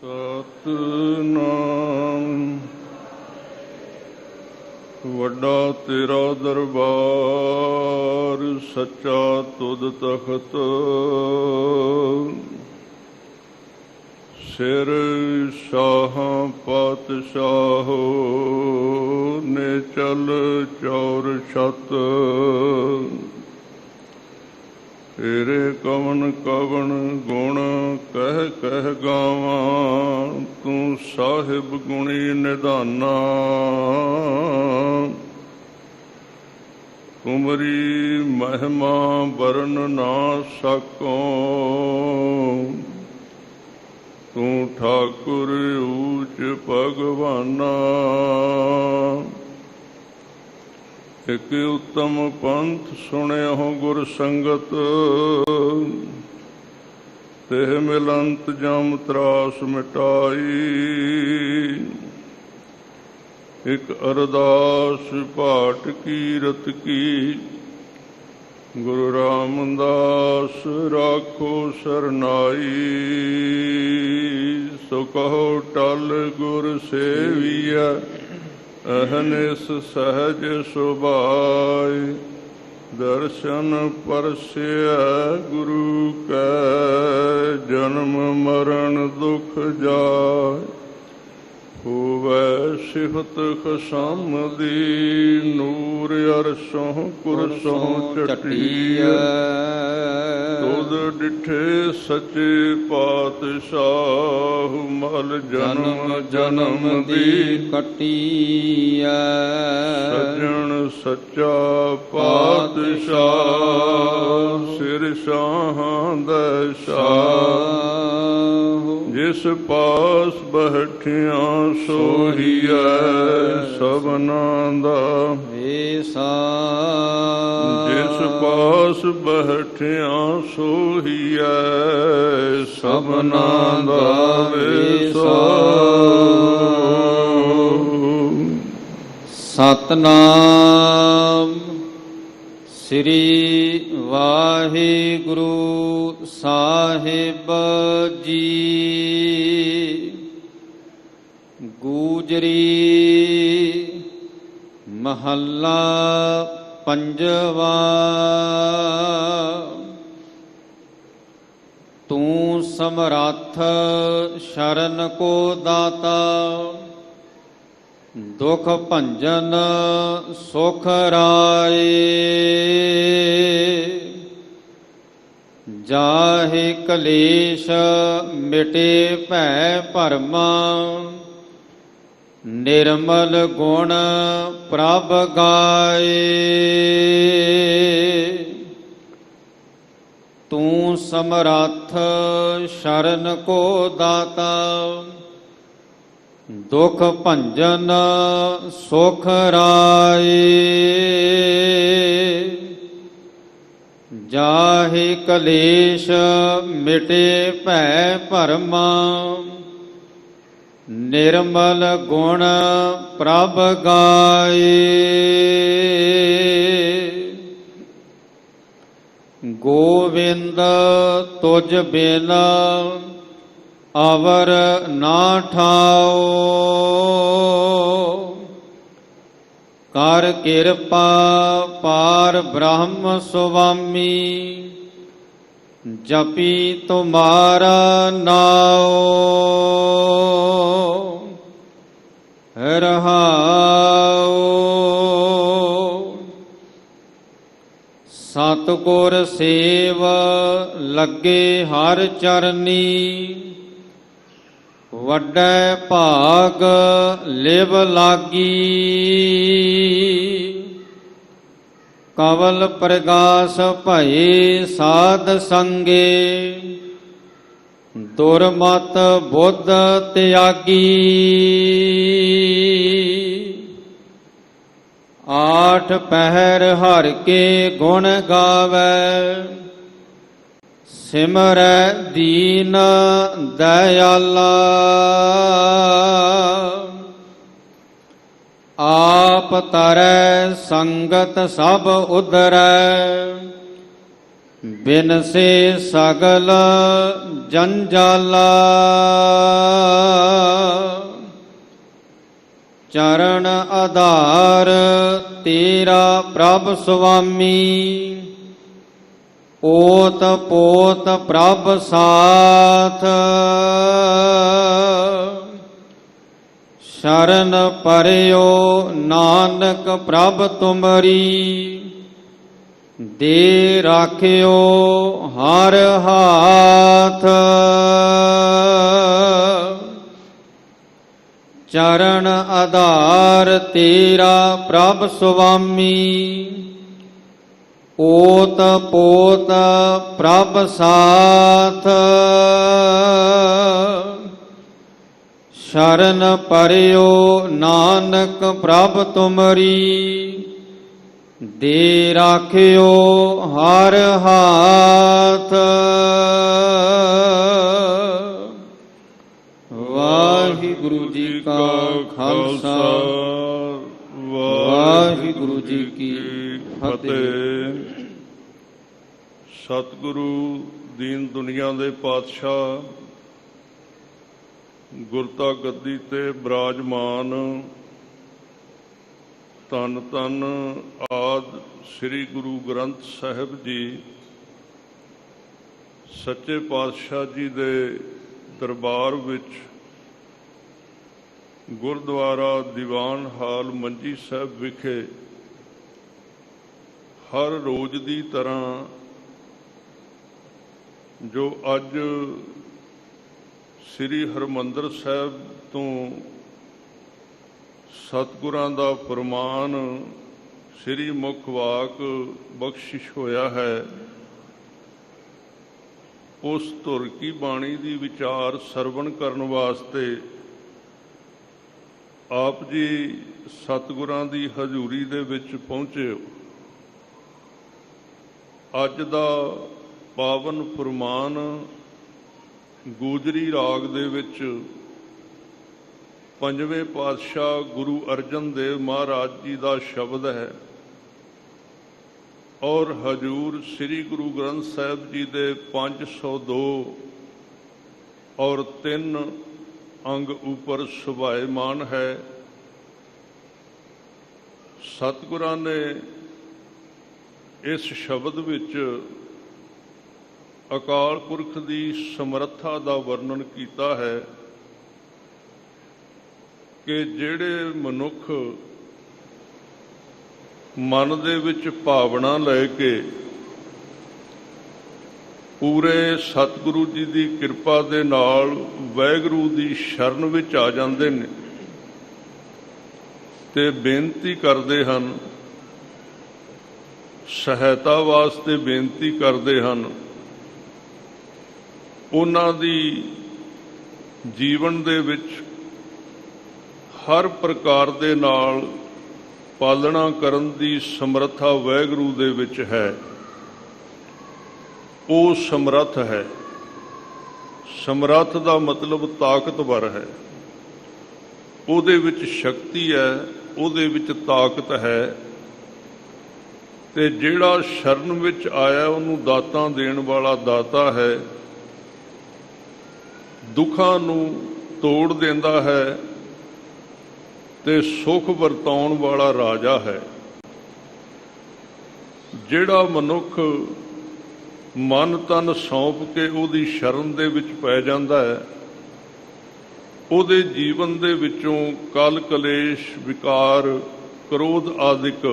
ਸਤਿਨਾਮ। ਵੱਡਾ ਤੇਰਾ ਦਰਬਾਰ, ਸੱਚਾ ਤੁਧ ਤਖਤ। ਸਿਰ ਸ਼ਾਹਾਂ ਪਾਤਸ਼ਾਹੋ ਨੇ ਚਲ ਚੌਰ ਛਤ। ਤੇਰੇ ਕਵਣ ਕਵਣ ਗੁਣ ਕਹਿ ਕਹਿ ਗਾਵਾਂ, ਤੂੰ ਸਾਹਿਬ ਗੁਣੀ ਨਿਧਾਨਾ। ਤੁਮਰੀ ਮਹਿਮਾ ਵਰਨ ਨਾ ਸਕੋ, ਤੂੰ ਠਾਕੁਰ ਊਚ ਭਗਵਾਨਾ। ਇਕ ਉੱਤਮ ਪੰਥ ਸੁਣਿਓ ਗੁਰ ਸੰਗਤ, ਤਿਹ ਮਿਲੰਤ ਜਮ ਤਰਾਸ ਮਿਟਾਈ। ਇਕ ਅਰਦਾਸ ਭਾਟ ਕੀਰਤ ਕੀ, ਗੁਰੂ ਰਾਮਦਾਸ ਰਾਖੋ ਸਰਨਾਈ। ਸੋ ਕਹੋ ਟਲ ਗੁਰ ਸੇਵੀਐ, ਅਹਨਿਸ ਸਹਜ ਸੁਭਾਇ। ਦਰਸ਼ਨ ਪਰਸਿਐ ਗੁਰੂ ਕੈ, ਜਨਮ ਮਰਨ ਦੁਖ ਜਾਇ। ਹੋਵੈ ਸਿਫਤ ਖਸਮ ਦੀ, ਨੂਰ ਅਰਸ਼ੋਂ ਕੁਰਸੋਂ ਚਟੀਐ। ਤੁਧ ਡਿਠੇ ਸੱਚੇ ਪਾਤਸ਼ਾਹ, ਮਲ ਜਨਮ ਜਨਮ ਦੀ ਕੱਟੀਐ। ਸੱਜਣ ਸੱਚਾ ਪਾਤਸ਼ਾਹ, ਸਿਰ ਸ਼ਾਹਾਂ ਦਾ ਸ਼ਾਹ। ਜਿਸ ਪਾਸ ਬੈਠਿਆਂ ਸੋਹੀਐ, ਸਭਨਾਂ ਦਾ ਵੇਸਾ। ਜਿਸ ਪਾਸ ਬੈਠਿਆਂ ਸੋਹੀਐ, ਸਭਨਾਂ ਦਾ ਵੇਸਾ। ਸਤਿਨਾਮ ਸ੍ਰੀ ਵਾਹਿਗੁਰੂ ਸਾਹਿਬ ਜੀ। ਗੂਜਰੀ ਮਹੱਲਾ ਪੰਜਵਾ। ਤੂੰ ਸਮਰੱਥ ਸ਼ਰਨ ਕੋ ਦਾਤਾ, ਦੁਖ ਭੰਜਨ ਸੁਖ ਰਾਏ। ਜਾਹਿ ਕਲੇਸ਼ ਮਿਟੇ ਭੈ ਭਰਮਾ, ਨਿਰਮਲ ਗੁਣ ਪ੍ਰਭ ਗਾਏ। ਤੂੰ ਸਮਰੱਥ ਸ਼ਰਨ ਕੋ ਦਾਤਾ, ਦੁਖ ਭੰਜਨ ਸੁਖ ਰਾਏ। ਜਾਹਿ ਕਲੇਸ਼ ਮਿਟੇ ਭੈ ਭਰਮਾ, ਨਿਰਮਲ ਗੁਣ ਪ੍ਰਭ ਗਾਏ। ਗੋਵਿੰਦ ਤੁਝ ਬਿਨ ਅਵਰ ਨਾ ਠਾਓ, ਕਰ ਕਿਰਪਾ ਪਾਰ ਬ੍ਰਹਮ ਸੁਆਮੀ। ਜਪੀ ਤੁਮਾਰਾ ਨਾਉ, ਰਹਾਉ। ਸਤਿਗੁਰ ਸੇਵ ਲੱਗੇ ਹਰ ਚਰਨੀ, ਵੱਡੈ ਭਾਗ ਲਿਵ ਲਾਗੀ। ਕਵਲ ਪ੍ਰਗਾਸ ਭਏ ਸਾਧ ਸੰਗੇ, ਦੁਰਮਤ ਬੁੱਧ ਤਿਆਗੀ। ਆਠ ਪਹਿਰ ਹਰਿ ਕੇ ਗੁਣ ਗਾਵੈ, ਸਿਮਰੈ ਦੀਨ ਦਇਆਲਾ। ਆਪ ਤਰੈ ਸੰਗਤ ਸਭ ਉਧਰੈ, ਬਿਨਸੇ ਸਗਲ ਜੰਜਾਲਾ। ਚਰਨ ਆਧਾਰ ਤੇਰਾ ਪ੍ਰਭ ਸੁਆਮੀ, ਓਤ ਪੋਤ ਪ੍ਰਭ ਸਾਥ। ਸ਼ਰਨ ਪਰਿਓ ਨਾਨਕ ਪ੍ਰਭ ਤੁਮਰੀ, ਦੇ ਰਾਖਿਓ ਹਰ ਹਾਥ। ਚਰਨ ਆਧਾਰ ਤੇਰਾ ਪ੍ਰਭ ਸੁਆਮੀ, ਓਤ ਪੋਤ ਪ੍ਰਭ ਸਾਥ। ਸ਼ਰਨ ਪਰਿਓ ਨਾਨਕ ਪ੍ਰਭ ਤੁਮਰੀ, ਦੇ ਰਾਖਿਓ ਹਰ ਹਾਥ। ਵਾਹਿਗੁਰੂ ਜੀ ਕਾ ਖਾਲਸਾ, ਵਾਹਿਗੁਰੂ ਜੀ ਕੀ ਫਤਿਹ। ਸਤਿਗੁਰੂ ਦੀਨ ਦੁਨੀਆ ਦੇ ਪਾਤਸ਼ਾਹ ਗੁਰਤਾ ਗੱਦੀ ਤੇ ਬਿਰਾਜਮਾਨ ਧੰਨ ਧੰਨ ਆਦਿ ਸ੍ਰੀ ਗੁਰੂ ਗ੍ਰੰਥ ਸਾਹਿਬ ਜੀ ਸੱਚੇ ਪਾਤਸ਼ਾਹ ਜੀ ਦੇ ਦਰਬਾਰ ਵਿੱਚ ਗੁਰਦੁਆਰਾ ਦੀਵਾਨ ਹਾਲ ਮੰਜੀ ਸਾਹਿਬ ਵਿਖੇ ਹਰ ਰੋਜ਼ ਦੀ ਤਰ੍ਹਾਂ ਜੋ ਅੱਜ ਸ੍ਰੀ ਹਰਿਮੰਦਰ ਸਾਹਿਬ ਤੋਂ ਸਤਿਗੁਰਾਂ ਦਾ ਫਰਮਾਨ ਸ੍ਰੀ ਮੁਖ ਵਾਕ ਬਖਸ਼ਿਸ਼ ਹੋਇਆ ਹੈ, ਉਸ ਧੁਰ ਕੀ ਬਾਣੀ ਦੀ ਵਿਚਾਰ ਸਰਵਣ ਕਰਨ ਵਾਸਤੇ ਆਪ ਜੀ ਸਤਿਗੁਰਾਂ ਦੀ ਹਜ਼ੂਰੀ ਦੇ ਵਿੱਚ ਪਹੁੰਚੇ ਹੋ। ਅੱਜ ਦਾ ਪਾਵਨ ਫਰਮਾਨ ਗੋਜਰੀ ਰਾਗ ਦੇ ਵਿੱਚ ਪੰਜਵੇਂ ਪਾਤਸ਼ਾਹ ਗੁਰੂ ਅਰਜਨ ਦੇਵ ਮਹਾਰਾਜ ਜੀ ਦਾ ਸ਼ਬਦ ਹੈ ਔਰ ਹਜ਼ੂਰ ਸ੍ਰੀ ਗੁਰੂ ਗ੍ਰੰਥ ਸਾਹਿਬ ਜੀ ਦੇ 502 ਔਰ 3 ਅੰਗ ਉੱਪਰ ਸੁਭਾਇਮਾਨ ਹੈ। ਸਤਿਗੁਰਾਂ ਨੇ ਇਸ ਸ਼ਬਦ ਵਿੱਚ ਅਕਾਲ ਪੁਰਖ ਦੀ ਸਮਰੱਥਾ ਦਾ ਵਰਣਨ ਕੀਤਾ ਹੈ ਕਿ ਜਿਹੜੇ ਮਨੁੱਖ ਮਨ ਦੇ ਵਿੱਚ ਭਾਵਨਾ ਲੈ ਕੇ ਪੂਰੇ ਸਤਿਗੁਰੂ ਜੀ ਦੀ ਕਿਰਪਾ ਦੇ ਨਾਲ ਵਾਹਿਗੁਰੂ ਦੀ ਸ਼ਰਨ ਵਿੱਚ ਆ ਜਾਂਦੇ ਨੇ ਤੇ ਬੇਨਤੀ ਕਰਦੇ ਹਨ, ਸਹਾਇਤਾ ਵਾਸਤੇ ਬੇਨਤੀ ਕਰਦੇ ਹਨ, ਉਹਨਾਂ ਦੀ ਜੀਵਨ ਦੇ ਵਿੱਚ ਹਰ ਪ੍ਰਕਾਰ ਦੇ ਨਾਲ ਪਾਲਣਾ ਕਰਨ ਦੀ ਸਮਰੱਥਾ ਵਾਹਿਗੁਰੂ ਦੇ ਵਿੱਚ ਹੈ। ਉਹ ਸਮਰੱਥ ਹੈ। ਸਮਰੱਥ ਦਾ ਮਤਲਬ ਤਾਕਤਵਰ ਹੈ। ਉਹਦੇ ਵਿੱਚ ਸ਼ਕਤੀ ਹੈ, ਉਹਦੇ ਵਿੱਚ ਤਾਕਤ ਹੈ ਤੇ ਜਿਹੜਾ ਸ਼ਰਨ ਵਿੱਚ ਆਇਆ ਉਹਨੂੰ ਦਾਤਾਂ ਦੇਣ ਵਾਲਾ ਦਾਤਾ ਹੈ, ਦੁੱਖਾਂ ਨੂੰ ਤੋੜ ਦਿੰਦਾ ਹੈ ਤੇ ਸੁਖ ਵਰਤਾਉਣ ਵਾਲਾ ਰਾਜਾ ਹੈ। ਜਿਹੜਾ ਮਨੁੱਖ ਮਨ ਤਨ ਸੌਂਪ ਕੇ ਉਹਦੀ ਸ਼ਰਨ ਦੇ ਵਿੱਚ ਪੈ ਜਾਂਦਾ ਹੈ, ਉਹਦੇ ਜੀਵਨ ਦੇ ਵਿੱਚੋਂ ਕਲ ਕਲੇਸ਼, ਵਿਕਾਰ, ਕ੍ਰੋਧ ਆਦਿਕ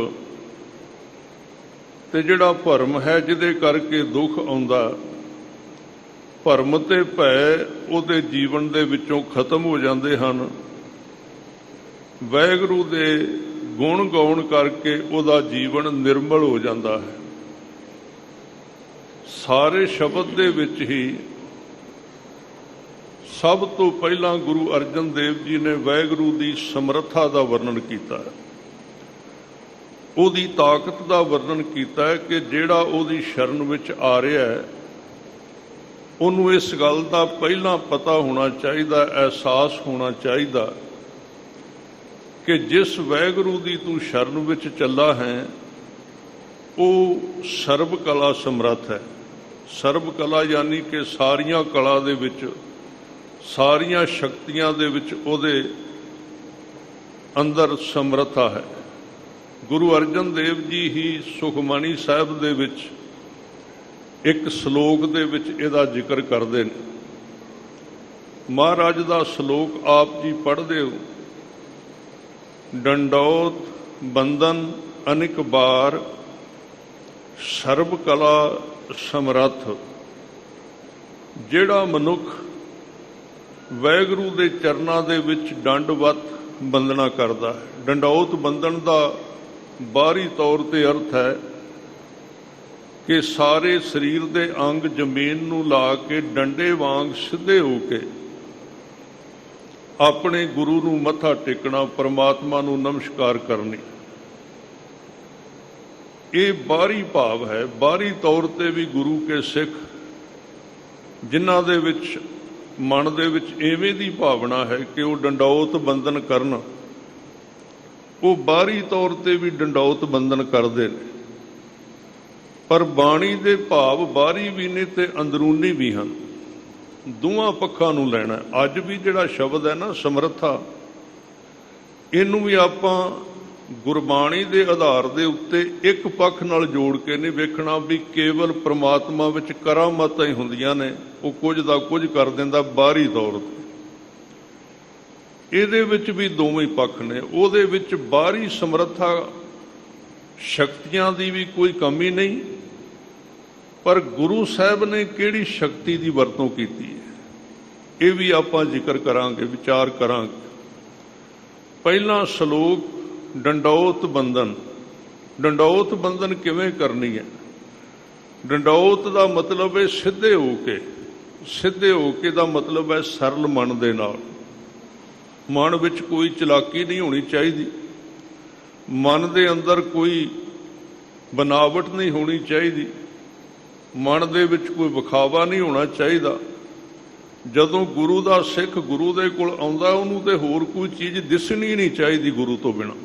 ਤੇ ਜਿਹੜਾ ਭਰਮ ਹੈ ਜਿਹਦੇ ਕਰਕੇ ਦੁੱਖ ਆਉਂਦਾ, ਭਰਮ ਤੇ ਭੈ ਉਹਦੇ ਜੀਵਨ ਦੇ ਵਿੱਚੋਂ ਖਤਮ ਹੋ ਜਾਂਦੇ ਹਨ। ਵਾਹਿਗੁਰੂ ਦੇ ਗੁਣ ਗਾਉਣ ਕਰਕੇ ਉਹਦਾ ਜੀਵਨ ਨਿਰਮਲ ਹੋ ਜਾਂਦਾ ਹੈ। ਸਾਰੇ ਸ਼ਬਦ ਦੇ ਵਿੱਚ ਹੀ ਸਭ ਤੋਂ ਪਹਿਲਾਂ ਗੁਰੂ ਅਰਜਨ ਦੇਵ ਜੀ ਨੇ ਵਾਹਿਗੁਰੂ ਦੀ ਸਮਰੱਥਾ ਦਾ ਵਰਣਨ ਕੀਤਾ ਹੈ, ਉਹਦੀ ਤਾਕਤ ਦਾ ਵਰਣਨ ਕੀਤਾ ਹੈ ਕਿ ਜਿਹੜਾ ਉਹਦੀ ਸ਼ਰਨ ਵਿੱਚ ਆ ਰਿਹਾ ਹੈ ਉਹਨੂੰ ਇਸ ਗੱਲ ਦਾ ਪਹਿਲਾਂ ਪਤਾ ਹੋਣਾ ਚਾਹੀਦਾ, ਅਹਿਸਾਸ ਹੋਣਾ ਚਾਹੀਦਾ ਕਿ ਜਿਸ ਵਾਹਿਗੁਰੂ ਦੀ ਤੂੰ ਸ਼ਰਨ ਵਿੱਚ ਚੱਲਾ ਹੈ ਉਹ ਸਰਬ ਕਲਾ ਸਮਰੱਥ ਹੈ। ਸਰਬ ਕਲਾ ਯਾਨੀ ਕਿ ਸਾਰੀਆਂ ਕਲਾ ਦੇ ਵਿੱਚ, ਸਾਰੀਆਂ ਸ਼ਕਤੀਆਂ ਦੇ ਵਿੱਚ ਉਹਦੇ ਅੰਦਰ ਸਮਰੱਥਾ ਹੈ। ਗੁਰੂ ਅਰਜਨ ਦੇਵ ਜੀ ਹੀ ਸੁਖਮਨੀ ਸਾਹਿਬ ਦੇ ਵਿੱਚ ਇੱਕ ਸ਼ਲੋਕ ਦੇ ਵਿੱਚ ਇਹਦਾ ਜ਼ਿਕਰ ਕਰਦੇ ਨੇ। ਮਹਾਰਾਜ ਦਾ ਸ਼ਲੋਕ ਆਪ ਜੀ ਪੜ੍ਹਦੇ ਹੋ, ਡੰਡੌਤ ਬੰਦਨ ਅਨਿਕ ਬਾਰ ਸਰਬ ਕਲਾ ਸਮਰੱਥ। ਜਿਹੜਾ ਮਨੁੱਖ ਵਾਹਿਗੁਰੂ ਦੇ ਚਰਨਾਂ ਦੇ ਵਿੱਚ ਦੰਡਵਤ ਬੰਦਨਾ ਕਰਦਾ ਹੈ, ਡੰਡੌਤ ਬੰਦਨ ਦਾ ਬਾਹਰੀ ਤੌਰ ਤੇ ਅਰਥ ਹੈ ਕਿ ਸਾਰੇ ਸਰੀਰ ਦੇ ਅੰਗ ਜ਼ਮੀਨ ਨੂੰ ਲਾ ਕੇ ਡੰਡੇ ਵਾਂਗ ਸਿੱਧੇ ਹੋ ਕੇ ਆਪਣੇ ਗੁਰੂ ਨੂੰ ਮੱਥਾ ਟੇਕਣਾ, ਪਰਮਾਤਮਾ ਨੂੰ ਨਮਸਕਾਰ ਕਰਨੀ। ਇਹ ਬਾਹਰੀ ਭਾਵ ਹੈ। ਬਾਹਰੀ ਤੌਰ ਤੇ ਵੀ ਗੁਰੂ ਕੇ ਸਿੱਖ ਜਿਨ੍ਹਾਂ ਦੇ ਵਿੱਚ ਮਨ ਦੇ ਵਿੱਚ ਐਵੇਂ ਦੀ ਭਾਵਨਾ ਹੈ ਕਿ ਉਹ ਡੰਡੌਤ ਬੰਦਨ ਕਰਨ, ਉਹ ਬਾਹਰੀ ਤੌਰ ਤੇ ਵੀ ਡੰਡੌਤ ਬੰਦਨ ਕਰਦੇ ਨੇ। ਪਰ ਬਾਣੀ ਦੇ ਭਾਵ ਬਾਹਰੀ ਵੀ ਨੇ ਤੇ ਅੰਦਰੂਨੀ ਵੀ ਹਨ। ਦੋਵਾਂ ਪੱਖਾਂ ਨੂੰ ਲੈਣਾ। ਅੱਜ ਵੀ ਜਿਹੜਾ ਸ਼ਬਦ ਹੈ ਨਾ ਸਮਰੱਥਾ, ਇਹਨੂੰ ਵੀ ਆਪਾਂ ਗੁਰਬਾਣੀ ਦੇ ਆਧਾਰ ਦੇ ਉੱਤੇ ਇੱਕ ਪੱਖ ਨਾਲ ਜੋੜ ਕੇ ਨਹੀਂ ਵੇਖਣਾ ਵੀ ਕੇਵਲ ਪ੍ਰਮਾਤਮਾ ਵਿੱਚ ਕਰਾਮਾਤਾਂ ਹੀ ਹੁੰਦੀਆਂ ਨੇ, ਉਹ ਕੁਝ ਦਾ ਕੁਝ ਕਰ ਦਿੰਦਾ ਬਾਹਰੀ ਤੌਰ ਤੇ। ਇਹਦੇ ਵਿੱਚ ਵੀ ਦੋਵੇਂ ਪੱਖ ਨੇ। ਉਹਦੇ ਵਿੱਚ ਬਾਹਰੀ ਸਮਰੱਥਾ ਸ਼ਕਤੀਆਂ ਦੀ ਵੀ ਕੋਈ ਕਮੀ ਨਹੀਂ, ਪਰ ਗੁਰੂ ਸਾਹਿਬ ਨੇ ਕਿਹੜੀ ਸ਼ਕਤੀ ਦੀ ਵਰਤੋਂ ਕੀਤੀ ਹੈ ਇਹ ਵੀ ਆਪਾਂ ਜ਼ਿਕਰ ਕਰਾਂਗੇ, ਵਿਚਾਰ ਕਰਾਂਗੇ। ਪਹਿਲਾ ਸ਼ਲੋਕ ਡੰਡੌਤ ਬੰਦਨ। ਡੰਡੌਤ ਬੰਦਨ ਕਿਵੇਂ ਕਰਨੀ ਹੈ? ਡੰਡੌਤ ਦਾ ਮਤਲਬ ਹੈ ਸਿੱਧੇ ਹੋ ਕੇ। ਸਿੱਧੇ ਹੋ ਕੇ ਦਾ ਮਤਲਬ ਹੈ ਸਰਲ ਮਨ ਦੇ ਨਾਲ। ਮਨ ਵਿੱਚ ਕੋਈ ਚਲਾਕੀ ਨਹੀਂ ਹੋਣੀ ਚਾਹੀਦੀ, ਮਨ ਦੇ ਅੰਦਰ ਕੋਈ ਬਨਾਵਟ ਨਹੀਂ ਹੋਣੀ ਚਾਹੀਦੀ, ਮਨ ਦੇ ਵਿੱਚ ਕੋਈ ਵਿਖਾਵਾ ਨਹੀਂ ਹੋਣਾ ਚਾਹੀਦਾ। ਜਦੋਂ ਗੁਰੂ ਦਾ ਸਿੱਖ ਗੁਰੂ ਦੇ ਕੋਲ ਆਉਂਦਾ, ਉਹਨੂੰ ਤੇ ਹੋਰ ਕੋਈ ਚੀਜ਼ ਦਿਸਣੀ ਨਹੀਂ ਚਾਹੀਦੀ ਗੁਰੂ ਤੋਂ ਬਿਨਾਂ।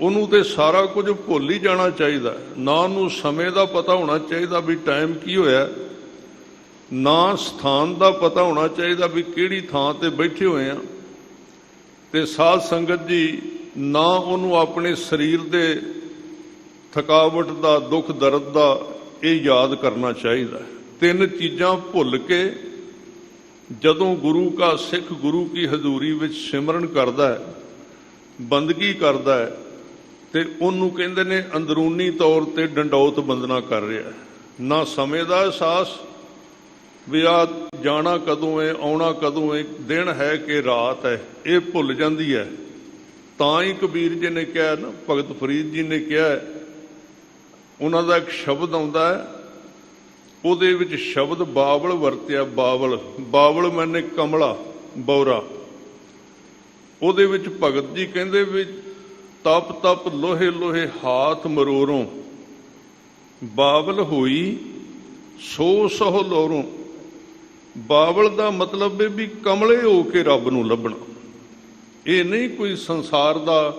ਉਹਨੂੰ ਤੇ ਸਾਰਾ ਕੁਝ ਭੁੱਲ ਹੀ ਜਾਣਾ ਚਾਹੀਦਾ। ਨਾ ਉਹਨੂੰ ਸਮੇਂ ਦਾ ਪਤਾ ਹੋਣਾ ਚਾਹੀਦਾ ਵੀ ਟਾਈਮ ਕੀ ਹੋਇਆ, ਨਾ ਸਥਾਨ ਦਾ ਪਤਾ ਹੋਣਾ ਚਾਹੀਦਾ ਵੀ ਕਿਹੜੀ ਥਾਂ ਤੇ ਬੈਠੇ ਹੋਏ ਆ। ਤੇ ਸਾਧ ਸੰਗਤ ਜੀ, ਨਾ ਉਹਨੂੰ ਆਪਣੇ ਸਰੀਰ ਦੇ ਥਕਾਵਟ ਦਾ, ਦੁੱਖ ਦਰਦ ਦਾ ਇਹ ਯਾਦ ਕਰਨਾ ਚਾਹੀਦਾ। ਤਿੰਨ ਚੀਜ਼ਾਂ ਭੁੱਲ ਕੇ ਜਦੋਂ ਗੁਰੂ ਕਾ ਸਿੱਖ ਗੁਰੂ ਕੀ ਹਜ਼ੂਰੀ ਵਿੱਚ ਸਿਮਰਨ ਕਰਦਾ ਹੈ, ਬੰਦਗੀ ਕਰਦਾ ਹੈ, ਤੇ ਉਹਨੂੰ ਕਹਿੰਦੇ ਨੇ ਅੰਦਰੂਨੀ ਤੌਰ ਤੇ ਡੰਡੌਤ ਬੰਦਨਾ ਕਰ ਰਿਹਾ। ਨਾ ਸਮੇਂ ਦਾ ਅਹਿਸਾਸ ਵੀ ਆ ਜਾਣਾ ਕਦੋਂ ਹੈ, ਆਉਣਾ ਕਦੋਂ ਹੈ, ਦਿਨ ਹੈ ਕਿ ਰਾਤ ਹੈ, ਇਹ ਭੁੱਲ ਜਾਂਦੀ ਹੈ। ਤਾਂ ਹੀ ਕਬੀਰ ਜੀ ਨੇ ਕਿਹਾ ਨਾ, ਭਗਤ ਫਰੀਦ ਜੀ ਨੇ ਕਿਹਾ, ਉਹਨਾਂ ਦਾ ਇੱਕ ਸ਼ਬਦ ਆਉਂਦਾ ਹੈ, ਉਹਦੇ ਵਿੱਚ ਸ਼ਬਦ ਬਾਵਲ ਵਰਤਿਆ। ਬਾਵਲ, ਬਾਵਲ ਮੈਨੇ ਕਮਲਾ ਬੌਰਾ। ਉਹਦੇ ਵਿੱਚ ਭਗਤ ਜੀ ਕਹਿੰਦੇ ਵੀ ਤਪ ਤਪ ਲੋਹੇ ਲੋਹੇ ਹਾਥ ਮਰੋਰੋਂ, ਬਾਵਲ ਹੋਈ ਸੋ ਸਹੁ ਲੋਰੋਂ। ਬਾਵਲ ਦਾ ਮਤਲਬ ਹੈ ਵੀ ਕਮਲੇ ਹੋ ਕੇ ਰੱਬ ਨੂੰ ਲੱਭਣਾ। ਇਹ ਨਹੀਂ ਕੋਈ ਸੰਸਾਰ ਦਾ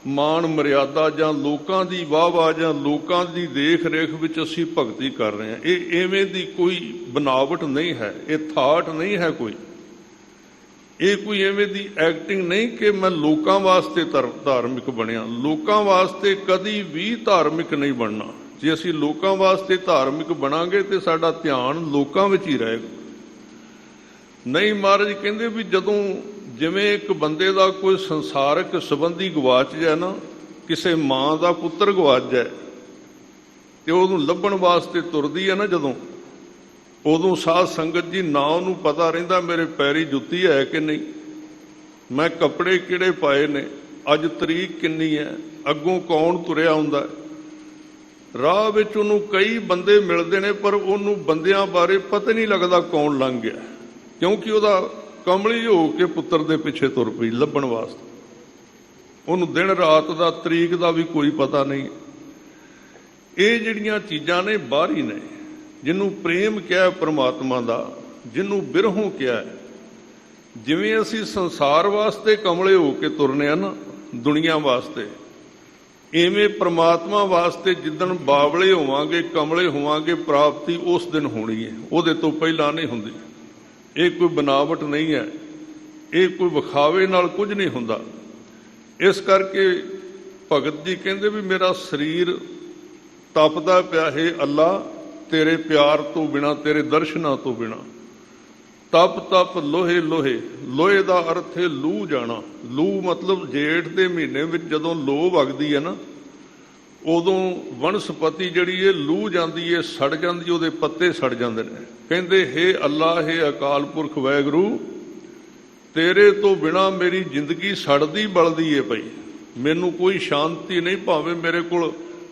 ਮਾਣ ਮਰਿਆਦਾ ਜਾਂ ਲੋਕਾਂ ਦੀ ਵਾਹ-ਵਾਹ ਜਾਂ ਲੋਕਾਂ ਦੀ ਦੇਖ ਰੇਖ ਵਿੱਚ ਅਸੀਂ ਭਗਤੀ ਕਰ ਰਹੇ ਹਾਂ। ਇਹ ਐਵੇਂ ਦੀ ਕੋਈ ਬਨਾਵਟ ਨਹੀਂ ਹੈ, ਇਹ ਥਾਟ ਨਹੀਂ ਹੈ ਕੋਈ। ਇਹ ਕੋਈ ਐਵੇਂ ਦੀ ਐਕਟਿੰਗ ਨਹੀਂ ਕਿ ਮੈਂ ਲੋਕਾਂ ਵਾਸਤੇ ਧਾਰਮਿਕ ਬਣਿਆ। ਲੋਕਾਂ ਵਾਸਤੇ ਕਦੀ ਵੀ ਧਾਰਮਿਕ ਨਹੀਂ ਬਣਨਾ। ਜੇ ਅਸੀਂ ਲੋਕਾਂ ਵਾਸਤੇ ਧਾਰਮਿਕ ਬਣਾਂਗੇ ਤੇ ਸਾਡਾ ਧਿਆਨ ਲੋਕਾਂ ਵਿੱਚ ਹੀ ਰਹੇਗਾ। ਨਹੀਂ, ਮਹਾਰਾਜ ਕਹਿੰਦੇ ਵੀ ਜਦੋਂ ਜਿਵੇਂ ਇੱਕ ਬੰਦੇ ਦਾ ਕੋਈ ਸੰਸਾਰਕ ਸੰਬੰਧੀ ਗਵਾਚ ਜਾਏ ਨਾ, ਕਿਸੇ ਮਾਂ ਦਾ ਪੁੱਤਰ ਗਵਾਚ ਜਾਏ ਤੇ ਉਹਨੂੰ ਲੱਭਣ ਵਾਸਤੇ ਤੁਰਦੀ ਹੈ ਨਾ ਜਦੋਂ, ਉਦੋਂ ਸਾਧ ਸੰਗਤ ਜੀ ਨਾ ਉਹਨੂੰ ਪਤਾ ਰਹਿੰਦਾ ਮੇਰੇ ਪੈਰੀ ਜੁੱਤੀ ਹੈ ਕਿ ਨਹੀਂ, ਮੈਂ ਕੱਪੜੇ ਕਿਹੜੇ ਪਾਏ ਨੇ, ਅੱਜ ਤਰੀਕ ਕਿੰਨੀ ਹੈ, ਅੱਗੋਂ ਕੌਣ ਤੁਰਿਆ ਹੁੰਦਾ। ਰਾਹ ਵਿੱਚ ਉਹਨੂੰ ਕਈ ਬੰਦੇ ਮਿਲਦੇ ਨੇ, ਪਰ ਉਹਨੂੰ ਬੰਦਿਆਂ ਬਾਰੇ ਪਤਾ ਨਹੀਂ ਲੱਗਦਾ ਕੌਣ ਲੰਘ ਗਿਆ, ਕਿਉਂਕਿ ਉਹਦਾ ਕਮਲੀ ਹੋ ਕੇ ਪੁੱਤਰ ਦੇ ਪਿੱਛੇ ਤੁਰ ਪਈ ਲੱਭਣ ਵਾਸਤੇ। ਉਹਨੂੰ ਦਿਨ ਰਾਤ ਦਾ, ਤਰੀਕ ਦਾ ਵੀ ਕੋਈ ਪਤਾ ਨਹੀਂ। ਇਹ ਜਿਹੜੀਆਂ ਚੀਜ਼ਾਂ ਨੇ ਬਾਹਰੀ ਨੇ। ਜਿਹਨੂੰ ਪ੍ਰੇਮ ਕਿਹਾ ਪ੍ਰਮਾਤਮਾ ਦਾ, ਜਿਹਨੂੰ ਬਿਰਹੋਂ ਕਿਹਾ, ਜਿਵੇਂ ਅਸੀਂ ਸੰਸਾਰ ਵਾਸਤੇ ਕਮਲੇ ਹੋ ਕੇ ਤੁਰਨੇ ਆ ਨਾ, ਦੁਨੀਆ ਵਾਸਤੇ, ਇਵੇਂ ਪ੍ਰਮਾਤਮਾ ਵਾਸਤੇ ਜਿੱਦਣ ਬਾਵਲੇ ਹੋਵਾਂਗੇ, ਕਮਲੇ ਹੋਵਾਂਗੇ, ਪ੍ਰਾਪਤੀ ਉਸ ਦਿਨ ਹੋਣੀ ਹੈ, ਉਹਦੇ ਤੋਂ ਪਹਿਲਾਂ ਨਹੀਂ ਹੁੰਦੀ। ਇਹ ਕੋਈ ਬਨਾਵਟ ਨਹੀਂ ਹੈ, ਇਹ ਕੋਈ ਵਿਖਾਵੇ ਨਾਲ ਕੁਝ ਨਹੀਂ ਹੁੰਦਾ। ਇਸ ਕਰਕੇ ਭਗਤ ਜੀ ਕਹਿੰਦੇ ਵੀ ਮੇਰਾ ਸਰੀਰ ਤਪਦਾ ਪਿਆ ਹੈ ਅੱਲਾ, ਤੇਰੇ ਪਿਆਰ ਤੋਂ ਬਿਨਾਂ, ਤੇਰੇ ਦਰਸ਼ਨਾਂ ਤੋਂ ਬਿਨਾਂ। ਤਪ ਤਪ ਲੋਹੇ ਲੋਹੇ, ਲੋਹੇ ਦਾ ਅਰਥ ਹੈ ਲੂ ਜਾਣਾ। ਲੂ ਮਤਲਬ ਜੇਠ ਦੇ ਮਹੀਨੇ ਵਿੱਚ ਜਦੋਂ ਲੋ ਵਗਦੀ ਹੈ ਨਾ, ਉਦੋਂ ਵਨਸਪਤੀ ਜਿਹੜੀ ਹੈ ਲੂ ਜਾਂਦੀ ਹੈ, ਸੜ ਜਾਂਦੀ, ਉਹਦੇ ਪੱਤੇ ਸੜ ਜਾਂਦੇ ਨੇ। ਕਹਿੰਦੇ ਹੇ ਅੱਲਾ, ਹੇ ਅਕਾਲ ਪੁਰਖ ਵਾਹਿਗੁਰੂ, ਤੇਰੇ ਤੋਂ ਬਿਨਾਂ ਮੇਰੀ ਜ਼ਿੰਦਗੀ ਸੜਦੀ ਬਲਦੀ ਹੈ ਪਈ, ਮੈਨੂੰ ਕੋਈ ਸ਼ਾਂਤੀ ਨਹੀਂ। ਭਾਵੇਂ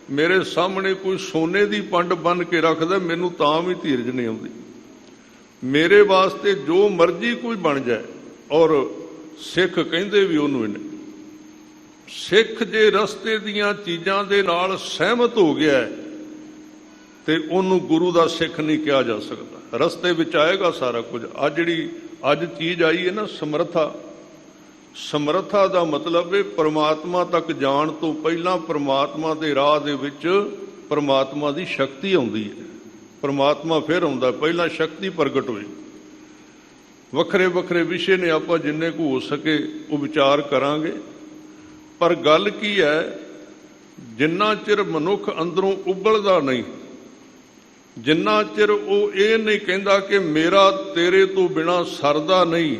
ਮੇਰੇ ਸਾਹਮਣੇ ਕੋਈ ਸੋਨੇ ਦੀ ਪੰਡ ਬੰਨ੍ਹ ਕੇ ਰੱਖਦਾ, ਮੈਨੂੰ ਤਾਂ ਵੀ ਧੀਰਜ ਨਹੀਂ ਆਉਂਦੀ। ਮੇਰੇ ਵਾਸਤੇ ਜੋ ਮਰਜ਼ੀ ਕੋਈ ਬਣ ਜਾਏ। ਔਰ ਸਿੱਖ ਕਹਿੰਦੇ ਵੀ ਉਹਨੂੰ ਇਹਨੇ, ਸਿੱਖ ਜੇ ਰਸਤੇ ਦੀਆਂ ਚੀਜ਼ਾਂ ਦੇ ਨਾਲ ਸਹਿਮਤ ਹੋ ਗਿਆ ਤੇ ਉਹਨੂੰ ਗੁਰੂ ਦਾ ਸਿੱਖ ਨਹੀਂ ਕਿਹਾ ਜਾ ਸਕਦਾ। ਰਸਤੇ ਵਿੱਚ ਆਏਗਾ ਸਾਰਾ ਕੁਝ। ਜਿਹੜੀ ਅੱਜ ਚੀਜ਼ ਆਈ ਹੈ ਨਾ, ਸਮਰੱਥਾ, ਸਮਰੱਥਾ ਦਾ ਮਤਲਬ ਹੈ ਪਰਮਾਤਮਾ ਤੱਕ ਜਾਣ ਤੋਂ ਪਹਿਲਾਂ ਪਰਮਾਤਮਾ ਦੇ ਰਾਹ ਦੇ ਵਿੱਚ ਪਰਮਾਤਮਾ ਦੀ ਸ਼ਕਤੀ ਆਉਂਦੀ ਹੈ। ਪਰਮਾਤਮਾ ਫਿਰ ਆਉਂਦਾ, ਪਹਿਲਾਂ ਸ਼ਕਤੀ ਪ੍ਰਗਟ ਹੋਈ। ਵੱਖਰੇ ਵੱਖਰੇ ਵਿਸ਼ੇ ਨੇ, ਆਪਾਂ ਜਿੰਨੇ ਕੁ ਹੋ ਸਕੇ ਉਹ ਵਿਚਾਰ ਕਰਾਂਗੇ। ਪਰ ਗੱਲ ਕੀ ਹੈ, ਜਿੰਨਾ ਚਿਰ ਮਨੁੱਖ ਅੰਦਰੋਂ ਉਬਲਦਾ ਨਹੀਂ, ਜਿੰਨਾ ਚਿਰ ਉਹ ਇਹ ਨਹੀਂ ਕਹਿੰਦਾ ਕਿ ਮੇਰਾ ਤੇਰੇ ਤੋਂ ਬਿਨਾਂ ਸਰਦਾ ਨਹੀਂ,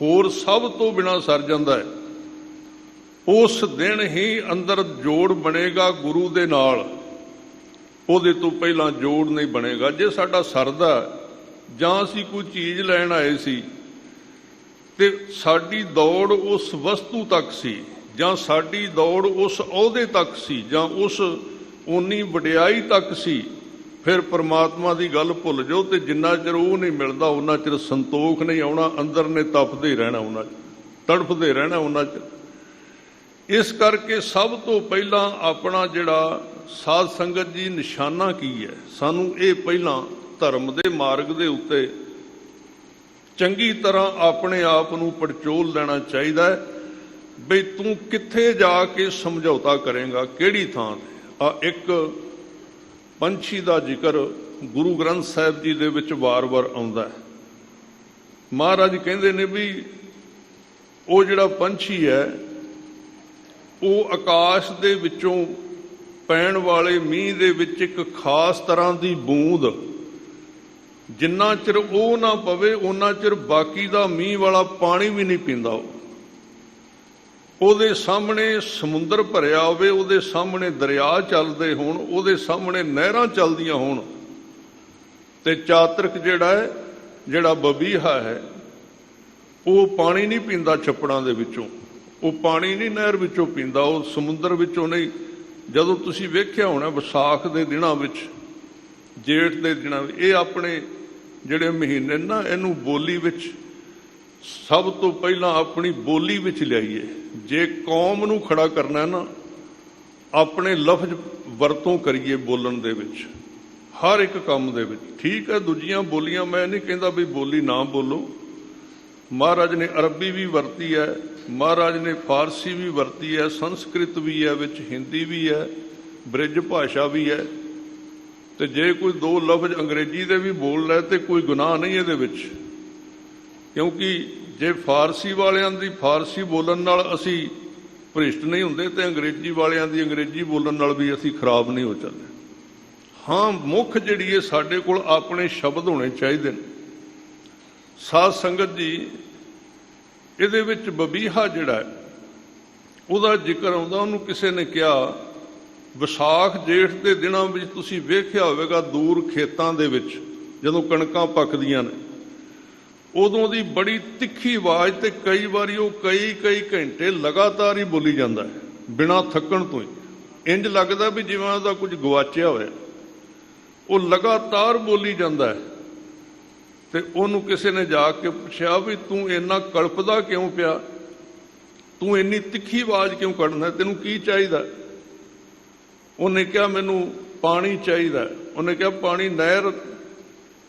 ਹੋਰ ਸਭ ਤੋਂ ਬਿਨਾਂ ਸਰ ਜਾਂਦਾ ਹੈ, ਉਸ ਦਿਨ ਹੀ ਅੰਦਰ ਜੋੜ ਬਣੇਗਾ ਗੁਰੂ ਦੇ ਨਾਲ। ਉਹਦੇ ਤੋਂ ਪਹਿਲਾਂ ਜੋੜ ਨਹੀਂ ਬਣੇਗਾ। ਜੇ ਸਾਡਾ ਸਰਦਾ, ਜਾਂ ਅਸੀਂ ਕੋਈ ਚੀਜ਼ ਲੈਣ ਆਏ ਸੀ ਤੇ ਸਾਡੀ ਦੌੜ ਉਸ ਵਸਤੂ ਤੱਕ ਸੀ, ਜਾਂ ਸਾਡੀ ਦੌੜ ਉਸ ਅਹੁਦੇ ਤੱਕ ਸੀ, ਜਾਂ ਉਸ ਓਨੀ ਵਡਿਆਈ ਤੱਕ ਸੀ, ਫਿਰ ਪਰਮਾਤਮਾ ਦੀ ਗੱਲ ਭੁੱਲ ਜਾਓ। ਤੇ ਜਿੰਨਾ ਚਿਰ ਉਹ ਨਹੀਂ ਮਿਲਦਾ, ਉਹਨਾਂ ਚਿਰ ਸੰਤੋਖ ਨਹੀਂ ਆਉਣਾ। ਅੰਦਰ ਨੇ ਤਪਦੇ ਰਹਿਣਾ, ਉਹਨਾਂ 'ਚ ਤੜਫਦੇ ਰਹਿਣਾ ਉਹਨਾਂ 'ਚ। ਇਸ ਕਰਕੇ ਸਭ ਤੋਂ ਪਹਿਲਾਂ ਆਪਣਾ ਜਿਹੜਾ ਸਾਧ ਸੰਗਤ ਜੀ ਨਿਸ਼ਾਨਾ ਕੀ ਹੈ, ਸਾਨੂੰ ਇਹ ਪਹਿਲਾਂ ਧਰਮ ਦੇ ਮਾਰਗ ਦੇ ਉੱਤੇ ਚੰਗੀ ਤਰ੍ਹਾਂ ਆਪਣੇ ਆਪ ਨੂੰ ਪੜਚੋਲ ਲੈਣਾ ਚਾਹੀਦਾ ਹੈ ਬਈ ਤੂੰ ਕਿੱਥੇ ਜਾ ਕੇ ਸਮਝੌਤਾ ਕਰੇਗਾ, ਕਿਹੜੀ ਥਾਂ ਤੇ। ਆ ਇੱਕ ਪੰਛੀ ਦਾ ਜ਼ਿਕਰ ਗੁਰੂ ਗ੍ਰੰਥ ਸਾਹਿਬ ਜੀ ਦੇ ਵਿੱਚ ਵਾਰ-ਵਾਰ ਆਉਂਦਾ ਹੈ। ਮਹਾਰਾਜ ਕਹਿੰਦੇ ਨੇ ਵੀ ਉਹ ਜਿਹੜਾ ਪੰਛੀ ਹੈ, ਉਹ ਆਕਾਸ਼ ਦੇ ਵਿੱਚੋਂ ਪੈਣ ਵਾਲੇ ਮੀਂਹ ਦੇ ਵਿੱਚ ਇੱਕ ਖਾਸ ਤਰ੍ਹਾਂ ਦੀ ਬੂੰਦ, ਜਿੰਨਾ ਚਿਰ ਉਹ ਨਾ ਪਵੇ ਉਹਨਾਂ ਚਿਰ ਬਾਕੀ ਦਾ ਮੀਂਹ ਵਾਲਾ ਪਾਣੀ ਵੀ ਨਹੀਂ ਪੀਂਦਾ। ਉਹਦੇ ਸਾਹਮਣੇ ਸਮੁੰਦਰ ਭਰਿਆ ਹੋਵੇ, ਉਹਦੇ ਸਾਹਮਣੇ ਦਰਿਆ ਚੱਲਦੇ ਹੋਣ, ਉਹਦੇ ਸਾਹਮਣੇ ਨਹਿਰਾਂ ਚੱਲਦੀਆਂ ਹੋਣ, ਤੇ ਚਾਤਰਕ ਜਿਹੜਾ ਬਬੀਹਾ ਹੈ, ਉਹ ਪਾਣੀ ਨਹੀਂ ਪੀਂਦਾ ਛੱਪੜਾਂ ਦੇ ਵਿੱਚੋਂ, ਉਹ ਪਾਣੀ ਨਹੀਂ ਨਹਿਰ ਵਿੱਚੋਂ ਪੀਂਦਾ, ਉਹ ਸਮੁੰਦਰ ਵਿੱਚੋਂ ਨਹੀਂ। ਜਦੋਂ ਤੁਸੀਂ ਵੇਖਿਆ ਹੋਣਾ ਵਿਸਾਖ ਦੇ ਦਿਨਾਂ ਵਿੱਚ, ਜੇਠ ਦੇ ਦਿਨਾਂ ਵਿੱਚ, ਇਹ ਆਪਣੇ ਜਿਹੜੇ ਮਹੀਨੇ ਨਾ, ਇਹਨੂੰ ਬੋਲੀ ਵਿੱਚ ਸਭ ਤੋਂ ਪਹਿਲਾਂ ਆਪਣੀ ਬੋਲੀ ਵਿੱਚ ਲਿਆਈਏ। ਜੇ ਕੌਮ ਨੂੰ ਖੜਾ ਕਰਨਾ ਨਾ, ਆਪਣੇ ਲਫ਼ਜ਼ ਵਰਤੋਂ ਕਰੀਏ ਬੋਲਣ ਦੇ ਵਿੱਚ, ਹਰ ਇੱਕ ਕੰਮ ਦੇ ਵਿੱਚ। ਠੀਕ ਹੈ, ਦੂਜੀਆਂ ਬੋਲੀਆਂ ਮੈਂ ਨਹੀਂ ਕਹਿੰਦਾ ਵੀ ਬੋਲੀ ਨਾ ਬੋਲੋ। ਮਹਾਰਾਜ ਨੇ ਅਰਬੀ ਵੀ ਵਰਤੀ ਹੈ, ਮਹਾਰਾਜ ਨੇ ਫਾਰਸੀ ਵੀ ਵਰਤੀ ਹੈ, ਸੰਸਕ੍ਰਿਤ ਵੀ ਹੈ, ਵਿੱਚ ਹਿੰਦੀ ਵੀ ਹੈ, ਬ੍ਰਿਜ ਭਾਸ਼ਾ ਵੀ ਹੈ। ਤੇ ਜੇ ਕੋਈ ਦੋ ਲਫ਼ਜ਼ ਅੰਗਰੇਜ਼ੀ ਦੇ ਵੀ ਬੋਲ ਲੈ ਤੇ ਕੋਈ ਗੁਨਾਹ ਨਹੀਂ ਇਹਦੇ ਵਿੱਚ, ਕਿਉਂਕਿ ਜੇ ਫਾਰਸੀ ਵਾਲਿਆਂ ਦੀ ਫਾਰਸੀ ਬੋਲਣ ਨਾਲ ਅਸੀਂ ਭ੍ਰਿਸ਼ਟ ਨਹੀਂ ਹੁੰਦੇ ਤੇ ਅੰਗਰੇਜ਼ੀ ਵਾਲਿਆਂ ਦੀ ਅੰਗਰੇਜ਼ੀ ਬੋਲਣ ਨਾਲ ਵੀ ਅਸੀਂ ਖਰਾਬ ਨਹੀਂ ਹੋ ਚੱਲੇ। ਹਾਂ, ਮੁੱਖ ਜਿਹੜੀ ਹੈ ਸਾਡੇ ਕੋਲ ਆਪਣੇ ਸ਼ਬਦ ਹੋਣੇ ਚਾਹੀਦੇ ਨੇ। ਸਾਧ ਸੰਗਤ ਜੀ, ਇਹਦੇ ਵਿੱਚ ਬਬੀਹਾ ਜਿਹੜਾ ਉਹਦਾ ਜ਼ਿਕਰ ਆਉਂਦਾ। ਉਹਨੂੰ ਕਿਸੇ ਨੇ ਕਿਹਾ, ਵਿਸਾਖ ਜੇਠ ਦੇ ਦਿਨਾਂ ਵਿੱਚ ਤੁਸੀਂ ਵੇਖਿਆ ਹੋਵੇਗਾ ਦੂਰ ਖੇਤਾਂ ਦੇ ਵਿੱਚ ਜਦੋਂ ਕਣਕਾਂ ਪੱਕਦੀਆਂ ਨੇ, ਉਦੋਂ ਦੀ ਬੜੀ ਤਿੱਖੀ ਆਵਾਜ਼, ਤੇ ਕਈ ਵਾਰੀ ਉਹ ਕਈ ਘੰਟੇ ਲਗਾਤਾਰ ਹੀ ਬੋਲੀ ਜਾਂਦਾ ਹੈ, ਬਿਨਾਂ ਥੱਕਣ ਤੋਂ ਹੀ। ਇੰਜ ਲੱਗਦਾ ਵੀ ਜਿਵੇਂ ਉਹਦਾ ਕੁਝ ਗਵਾਚਿਆ ਹੋਇਆ, ਉਹ ਲਗਾਤਾਰ ਬੋਲੀ ਜਾਂਦਾ ਹੈ। ਤੇ ਉਹਨੂੰ ਕਿਸੇ ਨੇ ਜਾ ਕੇ ਪੁੱਛਿਆ ਵੀ ਤੂੰ ਇੰਨਾ ਕਲਪਦਾ ਕਿਉਂ ਪਿਆ, ਤੂੰ ਇੰਨੀ ਤਿੱਖੀ ਆਵਾਜ਼ ਕਿਉਂ ਕੱਢਦਾ, ਤੈਨੂੰ ਕੀ ਚਾਹੀਦਾ? ਉਹਨੇ ਕਿਹਾ ਮੈਨੂੰ ਪਾਣੀ ਚਾਹੀਦਾ। ਉਹਨੇ ਕਿਹਾ ਪਾਣੀ ਨਹਿਰ,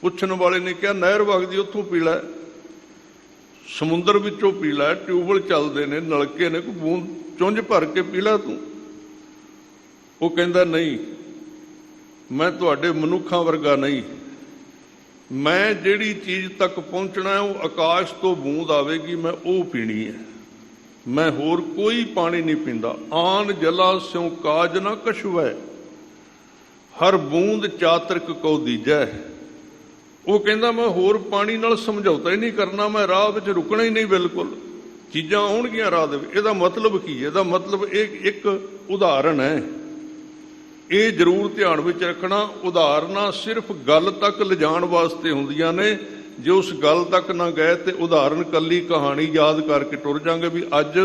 ਪੁੱਛਣ ਵਾਲੇ ਨੇ ਕਿਹਾ ਨਹਿਰ ਵਗਦੀ ਉੱਥੋਂ ਪੀ ਲੈ, ਸਮੁੰਦਰ ਵਿੱਚੋਂ ਪੀ ਲੈ, ਟਿਊਬਵੈੱਲ ਚੱਲਦੇ ਨੇ, ਨਲਕੇ ਨੇ, ਕੋਈ ਬੂੰਦ ਚੁੰਝ ਭਰ ਕੇ ਪੀ ਲੈ ਤੂੰ। ਉਹ ਕਹਿੰਦਾ ਨਹੀਂ, ਮੈਂ ਤੁਹਾਡੇ ਮਨੁੱਖਾਂ ਵਰਗਾ ਨਹੀਂ, ਮੈਂ ਜਿਹੜੀ ਚੀਜ਼ ਤੱਕ ਪਹੁੰਚਣਾ ਹੈ ਉਹ ਆਕਾਸ਼ ਤੋਂ ਬੂੰਦ ਆਵੇਗੀ, ਮੈਂ ਉਹ ਪੀਣੀ ਹੈ, ਮੈਂ ਹੋਰ ਕੋਈ ਪਾਣੀ ਨਹੀਂ ਪੀਂਦਾ। ਆਨ ਜਲਾ ਸਿਉ ਕਾਜ ਨਾ ਕਛੁਐ, ਹਰ ਬੂੰਦ ਚਾਤਰਿਕ ਕੋ ਦੀਜੈ। ਉਹ ਕਹਿੰਦਾ ਮੈਂ ਹੋਰ ਪਾਣੀ ਨਾਲ ਸਮਝੌਤਾ ਹੀ ਨਹੀਂ ਕਰਨਾ, ਮੈਂ ਰਾਹ ਵਿੱਚ ਰੁਕਣਾ ਹੀ ਨਹੀਂ, ਬਿਲਕੁਲ ਚੀਜ਼ਾਂ ਆਉਣਗੀਆਂ ਰਾਹ ਦੇ ਵਿੱਚ। ਇਹਦਾ ਮਤਲਬ ਕੀ ਹੈ? ਇਹਦਾ ਮਤਲਬ ਇਹ ਇੱਕ ਉਦਾਹਰਣ ਹੈ, ਇਹ ਜ਼ਰੂਰ ਧਿਆਨ ਵਿੱਚ ਰੱਖਣਾ। ਉਦਾਹਰਨਾਂ ਸਿਰਫ ਗੱਲ ਤੱਕ ਲਿਜਾਣ ਵਾਸਤੇ ਹੁੰਦੀਆਂ ਨੇ। ਜੇ ਉਸ ਗੱਲ ਤੱਕ ਨਾ ਗਏ ਤੇ ਉਦਾਹਰਣ ਕੱਲੀ ਕਹਾਣੀ ਯਾਦ ਕਰਕੇ ਟੁਰ ਜਾਂਗੇ ਵੀ ਅੱਜ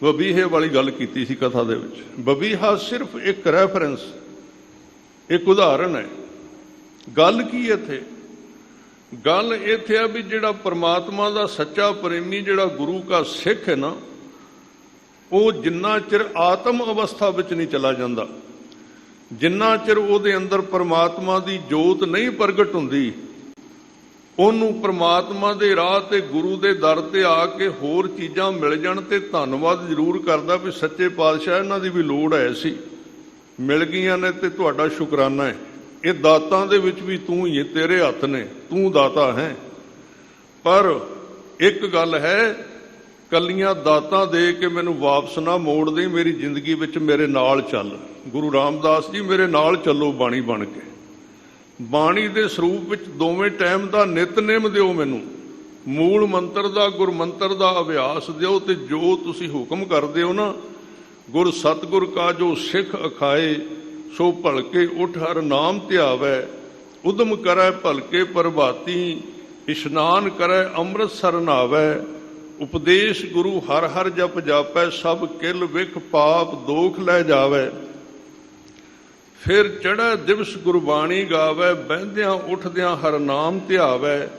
ਬਬੀਹੇ ਵਾਲੀ ਗੱਲ ਕੀਤੀ ਸੀ ਕਥਾ ਦੇ ਵਿੱਚ। ਬਬੀਹਾ ਸਿਰਫ ਇੱਕ ਰੈਫਰੈਂਸ, ਇੱਕ ਉਦਾਹਰਣ ਹੈ। ਗੱਲ ਕੀ ਇੱਥੇ? ਗੱਲ ਇੱਥੇ ਆ ਵੀ ਜਿਹੜਾ ਪਰਮਾਤਮਾ ਦਾ ਸੱਚਾ ਪ੍ਰੇਮੀ, ਜਿਹੜਾ ਗੁਰੂ ਕਾ ਸਿੱਖ ਹੈ ਨਾ, ਉਹ ਜਿੰਨਾ ਚਿਰ ਆਤਮ ਅਵਸਥਾ ਵਿੱਚ ਨਹੀਂ ਚਲਾ ਜਾਂਦਾ, ਜਿੰਨਾ ਚਿਰ ਉਹਦੇ ਅੰਦਰ ਪਰਮਾਤਮਾ ਦੀ ਜੋਤ ਨਹੀਂ ਪ੍ਰਗਟ ਹੁੰਦੀ, ਉਹਨੂੰ ਪਰਮਾਤਮਾ ਦੇ ਰਾਹ ਤੇ ਗੁਰੂ ਦੇ ਦਰ ਤੇ ਆ ਕੇ ਹੋਰ ਚੀਜ਼ਾਂ ਮਿਲ ਜਾਣ ਤੇ ਧੰਨਵਾਦ ਜ਼ਰੂਰ ਕਰਦਾ ਵੀ ਸੱਚੇ ਪਾਤਸ਼ਾਹ ਇਹਨਾਂ ਦੀ ਵੀ ਲੋੜ ਹੈ ਸੀ, ਮਿਲ ਗਈਆਂ ਨੇ ਤੇ ਤੁਹਾਡਾ ਸ਼ੁਕਰਾਨਾ ਹੈ। ਇਹ ਦਾਤਾਂ ਦੇ ਵਿੱਚ ਵੀ ਤੂੰ ਹੀ ਹੈ, ਤੇਰੇ ਹੱਥ ਨੇ, ਤੂੰ ਦਾਤਾ ਹੈ। ਪਰ ਇੱਕ ਗੱਲ ਹੈ, ਕੱਲੀਆਂ ਦਾਤਾਂ ਦੇ ਕੇ ਮੈਨੂੰ ਵਾਪਸ ਨਾ ਮੋੜ ਦੇ, ਮੇਰੀ ਜ਼ਿੰਦਗੀ ਵਿੱਚ ਮੇਰੇ ਨਾਲ ਚੱਲ। ਗੁਰੂ ਰਾਮਦਾਸ ਜੀ ਮੇਰੇ ਨਾਲ ਚੱਲੋ ਬਾਣੀ ਬਣ ਕੇ, ਬਾਣੀ ਦੇ ਸਰੂਪ ਵਿੱਚ ਦੋਵੇਂ ਟਾਈਮ ਦਾ ਨਿਤਨੇਮ ਦਿਓ ਮੈਨੂੰ, ਮੂਲ ਮੰਤਰ ਦਾ ਗੁਰਮੰਤਰ ਦਾ ਅਭਿਆਸ ਦਿਓ, ਤੇ ਜੋ ਤੁਸੀਂ ਹੁਕਮ ਕਰਦੇ ਹੋ ਨਾ, ਗੁਰ ਸਤਿਗੁਰ ਕਾ ਜੋ ਸਿੱਖ ਅਖਾਏ, ਸੋ ਭਲਕੇ ਉਠ ਹਰ ਨਾਮ ਧਿਆਵੈ, ਉਦਮ ਕਰੈ ਭਲਕੇ ਪ੍ਰਭਾਤੀ, ਇਸ਼ਨਾਨ ਕਰੈ ਅੰਮ੍ਰਿਤਸਰ ਨਾਵੈ, ਉਪਦੇਸ਼ ਗੁਰੂ ਹਰ ਹਰ ਜਪ ਜਾਪੈ, ਸਭ ਕਿਲ ਵਿਖ ਪਾਪ ਦੋਖ ਲੈ ਜਾਵੈ, ਫਿਰ ਚੜ੍ਹੈ ਦਿਵਸ ਗੁਰਬਾਣੀ ਗਾਵੈ, ਬਹਿੰਦਿਆਂ ਉੱਠਦਿਆਂ ਹਰ ਨਾਮ ਧਿਆਵੈ,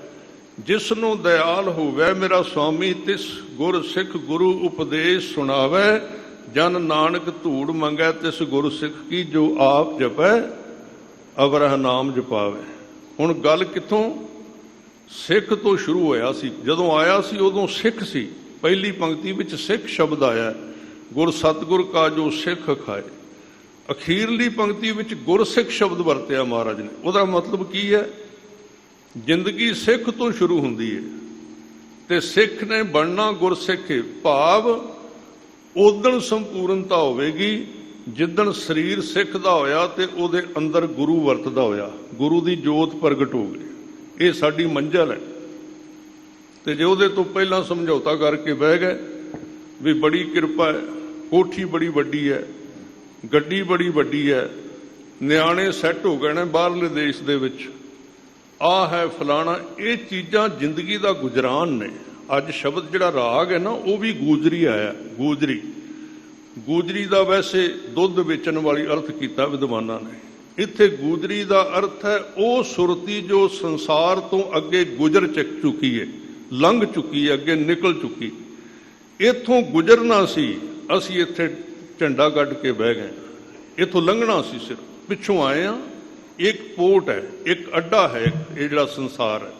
ਜਿਸਨੂੰ ਦਇਆਲ ਹੋਵੈ ਮੇਰਾ ਸੁਆਮੀ, ਤਿਸ ਗੁਰ ਸਿੱਖ ਗੁਰੂ ਉਪਦੇਸ਼ ਸੁਣਾਵੈ, ਜਨ ਨਾਨਕ ਧੂੜ ਮੰਗੈ ਤਿਸ ਗੁਰ ਸਿੱਖ ਕੀ, ਜੋ ਆਪ ਜਪੈ ਅਵਰਹ ਨਾਮ ਜਪਾਵੇ। ਹੁਣ ਗੱਲ ਕਿੱਥੋਂ? ਸਿੱਖ ਤੋਂ ਸ਼ੁਰੂ ਹੋਇਆ ਸੀ। ਜਦੋਂ ਆਇਆ ਸੀ ਉਦੋਂ ਸਿੱਖ ਸੀ, ਪਹਿਲੀ ਪੰਕਤੀ ਵਿੱਚ ਸਿੱਖ ਸ਼ਬਦ ਆਇਆ, ਗੁਰ ਸਤਿਗੁਰ ਕਾ ਜੋ ਸਿੱਖ ਖਾਏ। ਅਖੀਰਲੀ ਪੰਕਤੀ ਵਿੱਚ ਗੁਰਸਿੱਖ ਸ਼ਬਦ ਵਰਤਿਆ ਮਹਾਰਾਜ ਨੇ। ਉਹਦਾ ਮਤਲਬ ਕੀ ਹੈ? ਜ਼ਿੰਦਗੀ ਸਿੱਖ ਤੋਂ ਸ਼ੁਰੂ ਹੁੰਦੀ ਹੈ ਤੇ ਸਿੱਖ ਨੇ ਬਣਨਾ ਗੁਰਸਿੱਖ ਹੈ। ਭਾਵ ਉਦਣ ਸੰਪੂਰਨਤਾ ਹੋਵੇਗੀ ਜਿੱਦਣ ਸਰੀਰ ਸਿੱਖ ਦਾ ਹੋਇਆ ਤੇ ਉਹਦੇ ਅੰਦਰ ਗੁਰੂ ਵਰਤਦਾ ਹੋਇਆ, ਗੁਰੂ ਦੀ ਜੋਤ ਪ੍ਰਗਟ ਹੋ ਗਈ। ਇਹ ਸਾਡੀ ਮੰਜ਼ਿਲ ਹੈ। ਤੇ ਜੇ ਉਹਦੇ ਤੋਂ ਪਹਿਲਾਂ ਸਮਝੌਤਾ ਕਰਕੇ ਬਹਿ ਗਏ ਵੀ ਬੜੀ ਕਿਰਪਾ ਹੈ, ਕੋਠੀ ਬੜੀ ਵੱਡੀ ਹੈ, ਗੱਡੀ ਬੜੀ ਵੱਡੀ ਹੈ, ਨਿਆਣੇ ਸੈੱਟ ਹੋ ਗਏ ਨੇ ਬਾਹਰਲੇ ਦੇਸ਼ ਦੇ ਵਿੱਚ, ਆਹ ਹੈ ਫਲਾਣਾ, ਇਹ ਚੀਜ਼ਾਂ ਜ਼ਿੰਦਗੀ ਦਾ ਗੁਜਰਾਨ ਨੇ। ਅੱਜ ਸ਼ਬਦ ਜਿਹੜਾ ਰਾਗ ਹੈ ਨਾ, ਉਹ ਵੀ ਗੂਜਰੀ ਆਇਆ। ਗੂਜਰੀ, ਗੂਜਰੀ ਦਾ ਵੈਸੇ ਦੁੱਧ ਵੇਚਣ ਵਾਲੀ ਅਰਥ ਕੀਤਾ ਵਿਦਵਾਨਾਂ ਨੇ। ਇੱਥੇ ਗੂਜਰੀ ਦਾ ਅਰਥ ਹੈ ਉਹ ਸੁਰਤੀ ਜੋ ਸੰਸਾਰ ਤੋਂ ਅੱਗੇ ਗੁਜ਼ਰ ਚੁੱਕੀ ਹੈ, ਲੰਘ ਚੁੱਕੀ ਹੈ, ਅੱਗੇ ਨਿਕਲ ਚੁੱਕੀ। ਇੱਥੋਂ ਗੁਜ਼ਰਨਾ ਸੀ, ਅਸੀਂ ਇੱਥੇ ਝੰਡਾ ਗੱਡ ਕੇ ਬਹਿ ਗਏ। ਇੱਥੋਂ ਲੰਘਣਾ ਸੀ, ਸਿਰਫ ਪਿੱਛੋਂ ਆਏ ਹਾਂ। ਇੱਕ ਪੋਰਟ ਹੈ, ਇੱਕ ਅੱਡਾ ਹੈ, ਇਹ ਜਿਹੜਾ ਸੰਸਾਰ ਹੈ।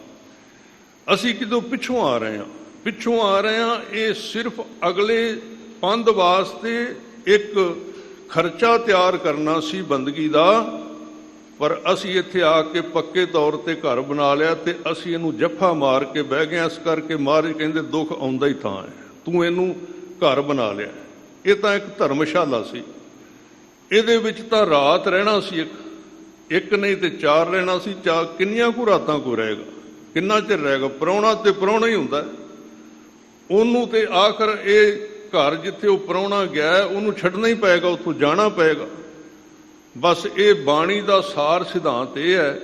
ਅਸੀਂ ਕਿਦੋਂ ਪਿੱਛੋਂ ਆ ਰਹੇ ਹਾਂ, ਪਿੱਛੋਂ ਆ ਰਹੇ ਹਾਂ। ਇਹ ਸਿਰਫ ਅਗਲੇ ਪੰਧ ਵਾਸਤੇ ਇੱਕ ਖਰਚਾ ਤਿਆਰ ਕਰਨਾ ਸੀ ਬੰਦਗੀ ਦਾ, ਪਰ ਅਸੀਂ ਇੱਥੇ ਆ ਕੇ ਪੱਕੇ ਤੌਰ ਤੇ ਘਰ ਬਣਾ ਲਿਆ ਤੇ ਅਸੀਂ ਇਹਨੂੰ ਜੱਫਾ ਮਾਰ ਕੇ ਬਹਿ ਗਏ। ਇਸ ਕਰਕੇ ਮਹਾਰਾਜ ਕਹਿੰਦੇ ਦੁੱਖ ਆਉਂਦਾ ਹੀ ਤਾਂ ਹੈ, ਤੂੰ ਇਹਨੂੰ ਘਰ ਬਣਾ ਲਿਆ। ਇਹ ਤਾਂ ਇੱਕ ਧਰਮਸ਼ਾਲਾ ਸੀ, ਇਹਦੇ ਵਿੱਚ ਤਾਂ ਰਾਤ ਰਹਿਣਾ ਸੀ, ਇੱਕ ਨਹੀਂ ਤੇ ਚਾਰ ਰਹਿਣਾ ਸੀ। ਕਿੰਨੀਆਂ ਕੁ ਰਾਤਾਂ ਕੋ ਰਹੇਗਾ, ਕਿੰਨਾ ਚਿਰ ਰਹੇਗਾ? ਪ੍ਰਾਹੁਣਾ ਤੇ ਪ੍ਰਾਹੁਣਾ ਹੀ ਹੁੰਦਾ ਉਹਨੂੰ, ਤੇ ਆਖਰ ਇਹ ਘਰ ਜਿੱਥੇ ਉਹ ਪ੍ਰਾਹੁਣਾ ਗਿਆ ਉਹਨੂੰ ਛੱਡਣਾ ਹੀ ਪਏਗਾ, ਉੱਥੋਂ ਜਾਣਾ ਪਏਗਾ। ਬਸ ਇਹ ਬਾਣੀ ਦਾ ਸਾਰ ਸਿਧਾਂਤ ਇਹ ਹੈ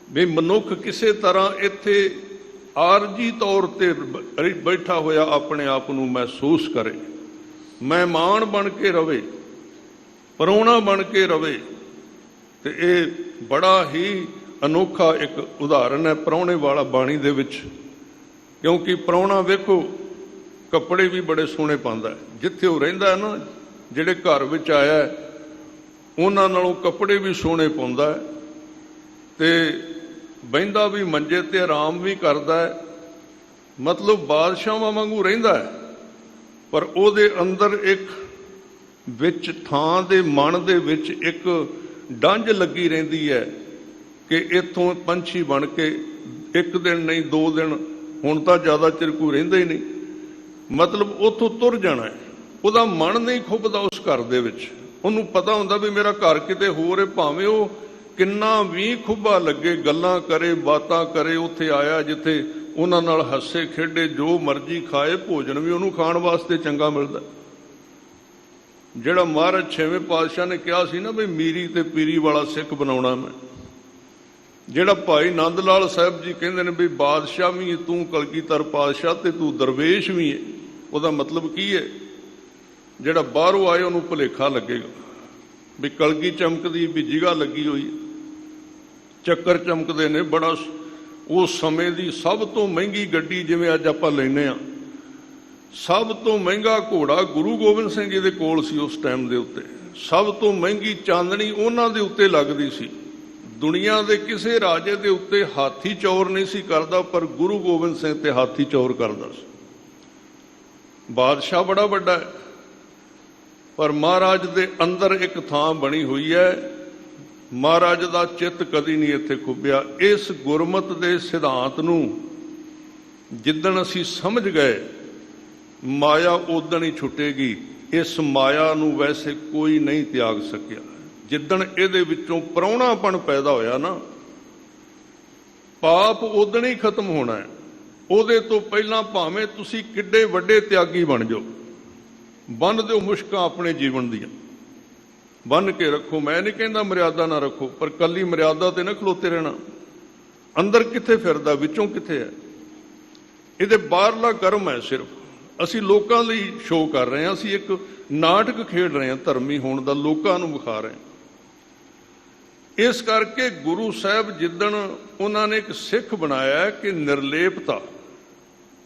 ਵੀ ਮਨੁੱਖ ਕਿਸੇ ਤਰ੍ਹਾਂ ਇੱਥੇ ਆਰਜੀ ਤੌਰ ਤੇ ਬੈਠਾ ਹੋਇਆ ਆਪਣੇ ਆਪ ਨੂੰ ਮਹਿਸੂਸ ਕਰੇ, ਮਹਿਮਾਨ ਬਣ ਕੇ ਰਵੇ, ਪ੍ਰਾਹੁਣਾ ਬਣ ਕੇ ਰਵੇ। ਤੇ ਇਹ ਬੜਾ ਹੀ ਅਨੋਖਾ ਇੱਕ ਉਦਾਹਰਣ ਹੈ ਪ੍ਰਾਹੁਣੇ ਵਾਲਾ ਬਾਣੀ ਦੇ ਵਿੱਚ। ਕਿਉਂਕਿ ਪ੍ਰਾਹੁਣਾ ਵੇਖੋ ਕੱਪੜੇ ਵੀ ਬੜੇ ਸੋਹਣੇ ਪਾਉਂਦਾ, ਜਿੱਥੇ ਉਹ ਰਹਿੰਦਾ ਹੈ ਨਾ, ਜਿਹੜੇ ਘਰ ਵਿੱਚ ਆਇਆ ਉਹਨਾਂ ਨਾਲੋਂ ਕੱਪੜੇ ਵੀ ਸੋਹਣੇ ਪਾਉਂਦਾ ਹੈ ਤੇ ਬਹਿੰਦਾ ਵੀ ਮੰਜੇ ਤੇ ਆਰਾਮ ਵੀ ਕਰਦਾ ਹੈ। ਮਤਲਬ ਬਾਦਸ਼ਾਹਾਂ ਵਾਂਗੂ ਰਹਿੰਦਾ ਹੈ, ਪਰ ਉਹਦੇ ਅੰਦਰ ਇੱਕ ਵਿੱਚ ਥਾਂ ਦੇ ਮਨ ਦੇ ਵਿੱਚ ਇੱਕ ਡੰਝ ਲੱਗੀ ਰਹਿੰਦੀ ਹੈ ਕਿ ਇੱਥੋਂ ਪੰਛੀ ਬਣ ਕੇ ਇੱਕ ਦਿਨ ਨਹੀਂ 2 ਦਿਨ, ਹੁਣ ਤਾਂ ਜ਼ਿਆਦਾ ਚਿਰ ਕੋਈ ਰਹਿੰਦਾ ਹੀ ਨਹੀਂ, ਮਤਲਬ ਉੱਥੋਂ ਤੁਰ ਜਾਣਾ ਹੈ। ਉਹਦਾ ਮਨ ਨਹੀਂ ਖੁੱਭਦਾ ਉਸ ਘਰ ਦੇ ਵਿੱਚ। ਉਹਨੂੰ ਪਤਾ ਹੁੰਦਾ ਵੀ ਮੇਰਾ ਘਰ ਕਿਤੇ ਹੋਰ ਹੈ, ਭਾਵੇਂ ਉਹ ਕਿੰਨਾ ਵੀ ਖੁੱਭਾ ਲੱਗੇ, ਗੱਲਾਂ ਕਰੇ, ਬਾਤਾਂ ਕਰੇ, ਉੱਥੇ ਆਇਆ ਜਿੱਥੇ ਉਹਨਾਂ ਨਾਲ ਹੱਸੇ ਖੇਡੇ, ਜੋ ਮਰਜ਼ੀ ਖਾਏ, ਭੋਜਨ ਵੀ ਉਹਨੂੰ ਖਾਣ ਵਾਸਤੇ ਚੰਗਾ ਮਿਲਦਾ। ਜਿਹੜਾ ਮਹਾਰਾਜ 6ਵੇਂ ਪਾਤਸ਼ਾਹ ਨੇ ਕਿਹਾ ਸੀ ਨਾ ਵੀ ਮੀਰੀ ਤੇ ਪੀਰੀ ਵਾਲਾ ਸਿੱਖ ਬਣਾਉਣਾ ਮੈਂ, ਜਿਹੜਾ ਭਾਈ ਨੰਦ ਲਾਲ ਸਾਹਿਬ ਜੀ ਕਹਿੰਦੇ ਨੇ ਵੀ ਬਾਦਸ਼ਾਹ ਵੀ ਤੂੰ ਕਲਗੀਧਰ ਪਾਤਸ਼ਾਹ ਤੇ ਤੂੰ ਦਰਵੇਸ਼ ਵੀ ਹੈ, ਉਹਦਾ ਮਤਲਬ ਕੀ ਹੈ? ਜਿਹੜਾ ਬਾਹਰੋਂ ਆਏ ਉਹਨੂੰ ਭੁਲੇਖਾ ਲੱਗੇਗਾ ਵੀ ਕਲਗੀ ਚਮਕਦੀ ਵੀ ਜਿਗਾ ਲੱਗੀ ਹੋਈ, ਚੱਕਰ ਚਮਕਦੇ ਨੇ। ਬੜਾ ਉਸ ਸਮੇਂ ਦੀ ਸਭ ਤੋਂ ਮਹਿੰਗੀ ਗੱਡੀ ਜਿਵੇਂ ਅੱਜ ਆਪਾਂ ਲੈਂਦੇ ਹਾਂ, ਸਭ ਤੋਂ ਮਹਿੰਗਾ ਘੋੜਾ ਗੁਰੂ ਗੋਬਿੰਦ ਸਿੰਘ ਜੀ ਦੇ ਕੋਲ ਸੀ ਉਸ ਟਾਈਮ ਦੇ ਉੱਤੇ। ਸਭ ਤੋਂ ਮਹਿੰਗੀ ਚਾਂਦਣੀ ਉਹਨਾਂ ਦੇ ਉੱਤੇ ਲੱਗਦੀ ਸੀ। ਦੁਨੀਆ ਦੇ ਕਿਸੇ ਰਾਜੇ ਦੇ ਉੱਤੇ ਹਾਥੀ ਚੌਰ ਨਹੀਂ ਸੀ ਕਰਦਾ, ਪਰ ਗੁਰੂ ਗੋਬਿੰਦ ਸਿੰਘ ਤੇ ਹਾਥੀ ਚੌਰ ਕਰਦਾ ਸੀ। ਬਾਦਸ਼ਾਹ ਬੜਾ ਵੱਡਾ ਹੈ, ਪਰ ਮਹਾਰਾਜ ਦੇ ਅੰਦਰ ਇੱਕ ਥਾਂ ਬਣੀ ਹੋਈ ਹੈ। ਮਹਾਰਾਜ ਦਾ ਚਿੱਤ ਕਦੀ ਨਹੀਂ ਇੱਥੇ ਖੁੱਭਿਆ। ਇਸ ਗੁਰਮਤ ਦੇ ਸਿਧਾਂਤ ਨੂੰ ਜਿੱਦਣ ਅਸੀਂ ਸਮਝ ਗਏ, ਮਾਇਆ ਉਦਣ ਹੀ ਛੁੱਟੇਗੀ। ਇਸ ਮਾਇਆ ਨੂੰ ਵੈਸੇ ਕੋਈ ਨਹੀਂ ਤਿਆਗ ਸਕਿਆ। ਜਿੱਦਣ ਇਹਦੇ ਵਿੱਚੋਂ ਪ੍ਰਾਹੁਣਾਪਣ ਪੈਦਾ ਹੋਇਆ ਨਾ, ਪਾਪ ਉਦਣ ਹੀ ਖਤਮ ਹੋਣਾ ਹੈ। ਉਹਦੇ ਤੋਂ ਪਹਿਲਾਂ ਭਾਵੇਂ ਤੁਸੀਂ ਕਿੱਡੇ ਵੱਡੇ ਤਿਆਗੀ ਬਣ ਜਾਓ, ਬੰਨ੍ਹ ਦਿਓ ਮੁਸ਼ਕਾਂ ਆਪਣੇ ਜੀਵਨ ਦੀਆਂ, ਬੰਨ੍ਹ ਕੇ ਰੱਖੋ। ਮੈਂ ਨਹੀਂ ਕਹਿੰਦਾ ਮਰਿਆਦਾ ਨਾ ਰੱਖੋ, ਪਰ ਕੱਲੀ ਮਰਿਆਦਾ ਤੇ ਨਾ ਖਲੋਤੇ ਰਹਿਣਾ। ਅੰਦਰ ਕਿੱਥੇ ਫਿਰਦਾ, ਵਿੱਚੋਂ ਕਿੱਥੇ ਹੈ? ਇਹਦੇ ਬਾਹਰਲਾ ਕਰਮ ਹੈ ਸਿਰਫ। ਅਸੀਂ ਲੋਕਾਂ ਲਈ ਸ਼ੋਅ ਕਰ ਰਹੇ ਹਾਂ, ਅਸੀਂ ਇੱਕ ਨਾਟਕ ਖੇਡ ਰਹੇ ਹਾਂ ਧਰਮੀ ਹੋਣ ਦਾ, ਲੋਕਾਂ ਨੂੰ ਵਿਖਾ ਰਹੇ ਹਾਂ। ਇਸ ਕਰਕੇ ਗੁਰੂ ਸਾਹਿਬ ਜਿੱਦਣ ਉਹਨਾਂ ਨੇ ਇੱਕ ਸਿੱਖ ਬਣਾਇਆ ਕਿ ਨਿਰਲੇਪਤਾ,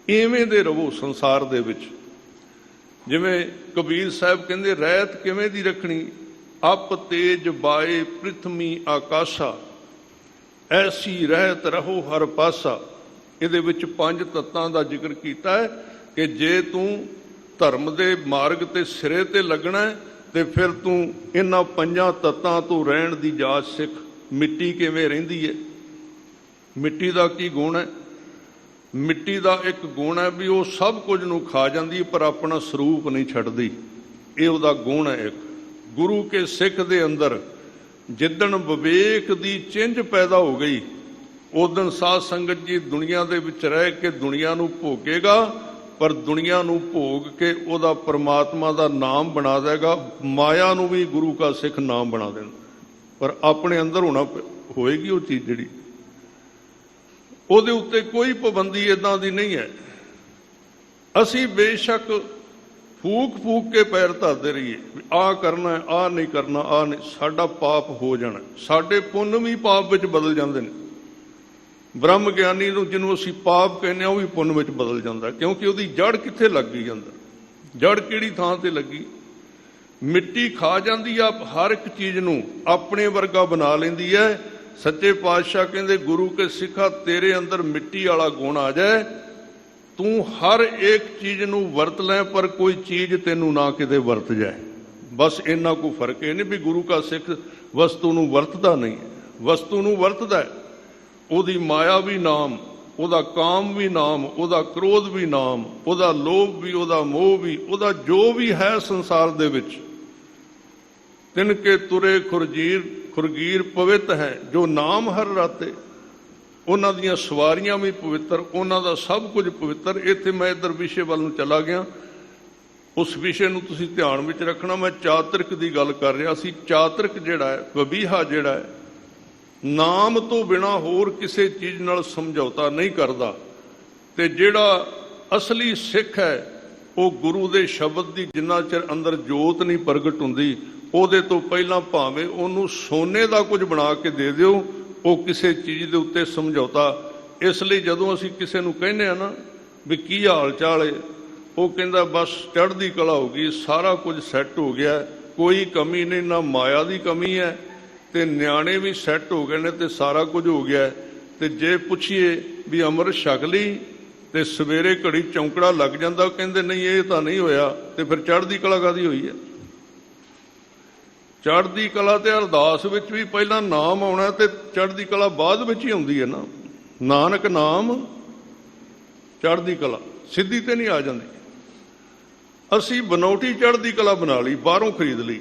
ਇਵੇਂ ਦੇ ਰਹੋ ਸੰਸਾਰ ਦੇ ਵਿੱਚ। ਜਿਵੇਂ ਕਬੀਰ ਸਾਹਿਬ ਕਹਿੰਦੇ ਰਹਿਤ ਕਿਵੇਂ ਦੀ ਰੱਖਣੀ, ਅਪ ਤੇਜ ਬਾਏ ਪ੍ਰਿਥਵੀ ਆਕਾਸ਼ਾ, ਐਸੀ ਰਹਿਤ ਰਹੋ ਹਰ ਪਾਸਾ। ਇਹਦੇ ਵਿੱਚ 5 ਤੱਤਾਂ ਦਾ ਜ਼ਿਕਰ ਕੀਤਾ ਹੈ ਕਿ ਜੇ ਤੂੰ ਧਰਮ ਦੇ ਮਾਰਗ ਤੇ ਸਿਰੇ ਤੇ ਲੱਗਣਾ ਤੇ ਫਿਰ ਤੂੰ ਇਹਨਾਂ 5 ਤੱਤਾਂ ਤੋਂ ਰਹਿਣ ਦੀ ਜਾਚ ਸਿੱਖ। ਮਿੱਟੀ ਕਿਵੇਂ ਰਹਿੰਦੀ ਹੈ? ਮਿੱਟੀ ਦਾ ਕੀ ਗੁਣ ਹੈ? ਮਿੱਟੀ ਦਾ ਇੱਕ ਗੁਣ ਹੈ ਵੀ ਉਹ ਸਭ ਕੁਝ ਨੂੰ ਖਾ ਜਾਂਦੀ ਪਰ ਆਪਣਾ ਸਰੂਪ ਨਹੀਂ ਛੱਡਦੀ। ਇਹ ਉਹਦਾ ਗੁਣ ਹੈ ਇੱਕ। ਗੁਰੂ ਕੇ ਸਿੱਖ ਦੇ ਅੰਦਰ ਜਿੱਦਣ ਵਿਵੇਕ ਦੀ ਚਿੰਝ ਪੈਦਾ ਹੋ ਗਈ, ਉਦਣ ਸਾਧ ਸੰਗਤ ਜੀ ਦੁਨੀਆ ਦੇ ਵਿੱਚ ਰਹਿ ਕੇ ਦੁਨੀਆ ਨੂੰ ਭੋਗੇਗਾ, ਪਰ ਦੁਨੀਆ ਨੂੰ ਭੋਗ ਕੇ ਉਹਦਾ ਪਰਮਾਤਮਾ ਦਾ ਨਾਮ ਬਣਾ ਦੇਗਾ। ਮਾਇਆ ਨੂੰ ਵੀ ਗੁਰੂ ਕਾ ਸਿੱਖ ਨਾਮ ਬਣਾ ਦੇਣਾ, ਪਰ ਆਪਣੇ ਅੰਦਰ ਹੋਣਾ ਹੋਏਗੀ ਉਹ ਚੀਜ਼ ਜਿਹੜੀ। ਉਹਦੇ ਉੱਤੇ ਕੋਈ ਪਾਬੰਦੀ ਇਦਾਂ ਦੀ ਨਹੀਂ ਹੈ। ਅਸੀਂ ਬੇਸ਼ੱਕ ਫੂਕ ਫੂਕ ਕੇ ਪੈਰ ਧਰਦੇ ਰਹੀਏ, ਆਹ ਕਰਨਾ, ਆਹ ਨਹੀਂ ਕਰਨਾ, ਆਹ ਨਹੀਂ, ਸਾਡਾ ਪਾਪ ਹੋ ਜਾਣਾ। ਸਾਡੇ ਪੁੰਨ ਵੀ ਪਾਪ ਵਿੱਚ ਬਦਲ ਜਾਂਦੇ ਨੇ। ਬ੍ਰਹਮ ਗਿਆਨੀ ਨੂੰ ਜਿਹਨੂੰ ਅਸੀਂ ਪਾਪ ਕਹਿੰਦੇ ਹਾਂ, ਉਹ ਵੀ ਪੁੰਨ ਵਿੱਚ ਬਦਲ ਜਾਂਦਾ, ਕਿਉਂਕਿ ਉਹਦੀ ਜੜ ਕਿੱਥੇ ਲੱਗ ਗਈ ਅੰਦਰ। ਜੜ ਕਿਹੜੀ ਥਾਂ ਤੇ ਲੱਗੀ? ਮਿੱਟੀ ਖਾ ਜਾਂਦੀ ਆ ਹਰ ਇੱਕ ਚੀਜ਼ ਨੂੰ, ਆਪਣੇ ਵਰਗਾ ਬਣਾ ਲੈਂਦੀ ਹੈ। ਸੱਚੇ ਪਾਤਸ਼ਾਹ ਕਹਿੰਦੇ ਗੁਰੂ ਕੇ ਸਿੱਖਾ ਤੇਰੇ ਅੰਦਰ ਮਿੱਟੀ ਵਾਲਾ ਗੁਣ ਆ ਜਾਏ, ਤੂੰ ਹਰ ਇੱਕ ਚੀਜ਼ ਨੂੰ ਵਰਤ ਲੈ, ਪਰ ਕੋਈ ਚੀਜ਼ ਤੈਨੂੰ ਨਾ ਕਿਤੇ ਵਰਤ ਜਾਏ। ਬਸ ਇੰਨਾ ਕੋਈ ਫਰਕ ਇਹ ਨਹੀਂ ਵੀ ਗੁਰੂ ਕਾ ਸਿੱਖ ਵਸਤੂ ਨੂੰ ਵਰਤਦਾ ਨਹੀਂ ਹੈ, ਵਸਤੂ ਨੂੰ ਵਰਤਦਾ ਹੈ। ਉਹਦੀ ਮਾਇਆ ਵੀ ਨਾਮ, ਉਹਦਾ ਕਾਮ ਵੀ ਨਾਮ, ਉਹਦਾ ਕ੍ਰੋਧ ਵੀ ਨਾਮ, ਉਹਦਾ ਲੋਭ ਵੀ, ਉਹਦਾ ਮੋਹ ਵੀ, ਉਹਦਾ ਜੋ ਵੀ ਹੈ ਸੰਸਾਰ ਦੇ ਵਿੱਚ। ਤਿਨਕੇ ਤੁਰੇ ਖੁਰਗੀਰ ਪਵਿੱਤ ਹੈ, ਜੋ ਨਾਮ ਹਰ ਰਾਤੇ। ਉਹਨਾਂ ਦੀਆਂ ਸਵਾਰੀਆਂ ਵੀ ਪਵਿੱਤਰ, ਉਹਨਾਂ ਦਾ ਸਭ ਕੁਝ ਪਵਿੱਤਰ। ਇੱਥੇ ਮੈਂ ਇੱਧਰ ਵਿਸ਼ੇ ਵੱਲ ਨੂੰ ਚਲਾ ਗਿਆ, ਉਸ ਵਿਸ਼ੇ ਨੂੰ ਤੁਸੀਂ ਧਿਆਨ ਵਿੱਚ ਰੱਖਣਾ। ਮੈਂ ਚਾਤਰਿਕ ਦੀ ਗੱਲ ਕਰ ਰਿਹਾ ਸੀ। ਚਾਤਰਿਕ ਜਿਹੜਾ ਹੈ, ਵਬੀਹਾ ਜਿਹੜਾ ਹੈ, ਨਾਮ ਤੋਂ ਬਿਨਾ ਹੋਰ ਕਿਸੇ ਚੀਜ਼ ਨਾਲ ਸਮਝੌਤਾ ਨਹੀਂ ਕਰਦਾ। ਤੇ ਜਿਹੜਾ ਅਸਲੀ ਸਿੱਖ ਹੈ, ਉਹ ਗੁਰੂ ਦੇ ਸ਼ਬਦ ਦੀ ਜਿੰਨਾ ਚਿਰ ਅੰਦਰ ਜੋਤ ਨਹੀਂ ਪ੍ਰਗਟ ਹੁੰਦੀ, ਉਹਦੇ ਤੋਂ ਪਹਿਲਾਂ ਭਾਵੇਂ ਉਹਨੂੰ ਸੋਨੇ ਦਾ ਕੁਝ ਬਣਾ ਕੇ ਦੇ ਦਿਓ, ਉਹ ਕਿਸੇ ਚੀਜ਼ ਦੇ ਉੱਤੇ ਸਮਝੌਤਾ। ਇਸ ਲਈ ਜਦੋਂ ਅਸੀਂ ਕਿਸੇ ਨੂੰ ਕਹਿੰਦੇ ਆ ਨਾ ਵੀ ਕੀ ਹਾਲ ਚਾਲ ਹੈ, ਉਹ ਕਹਿੰਦਾ ਬਸ ਚੜ੍ਹਦੀ ਕਲਾ ਹੋ ਗਈ, ਸਾਰਾ ਕੁਝ ਸੈੱਟ ਹੋ ਗਿਆ, ਕੋਈ ਕਮੀ ਨਹੀਂ, ਨਾ ਮਾਇਆ ਦੀ ਕਮੀ ਹੈ, ਤੇ ਨਿਆਣੇ ਵੀ ਸੈੱਟ ਹੋ ਗਏ ਨੇ, ਤੇ ਸਾਰਾ ਕੁਝ ਹੋ ਗਿਆ। ਤੇ ਜੇ ਪੁੱਛੀਏ ਵੀ ਅੰਮ੍ਰਿਤ ਛਕ ਲਈ ਤੇ ਸਵੇਰੇ ਘੜੀ ਚੌਂਕੜਾ ਲੱਗ ਜਾਂਦਾ, ਉਹ ਕਹਿੰਦੇ ਨਹੀਂ ਇਹ ਤਾਂ ਨਹੀਂ ਹੋਇਆ। ਤੇ ਫਿਰ ਚੜ੍ਹਦੀ ਕਲਾ ਕਾਹਦੀ ਹੋਈ ਹੈ? ਚੜ੍ਹਦੀ ਕਲਾ ਤੇ ਅਰਦਾਸ ਵਿੱਚ ਵੀ ਪਹਿਲਾਂ ਨਾਮ ਆਉਣਾ ਤੇ ਚੜ੍ਹਦੀ ਕਲਾ ਬਾਅਦ ਵਿੱਚ ਹੀ ਆਉਂਦੀ ਹੈ ਨਾ। ਨਾਨਕ ਨਾਮ ਚੜ੍ਹਦੀ ਕਲਾ ਸਿੱਧੀ ਤੇ ਨਹੀਂ ਆ ਜਾਂਦੀ। ਅਸੀਂ ਬਨੌਟੀ ਚੜ੍ਹਦੀ ਕਲਾ ਬਣਾ ਲਈ, ਬਾਹਰੋਂ ਖਰੀਦ ਲਈ।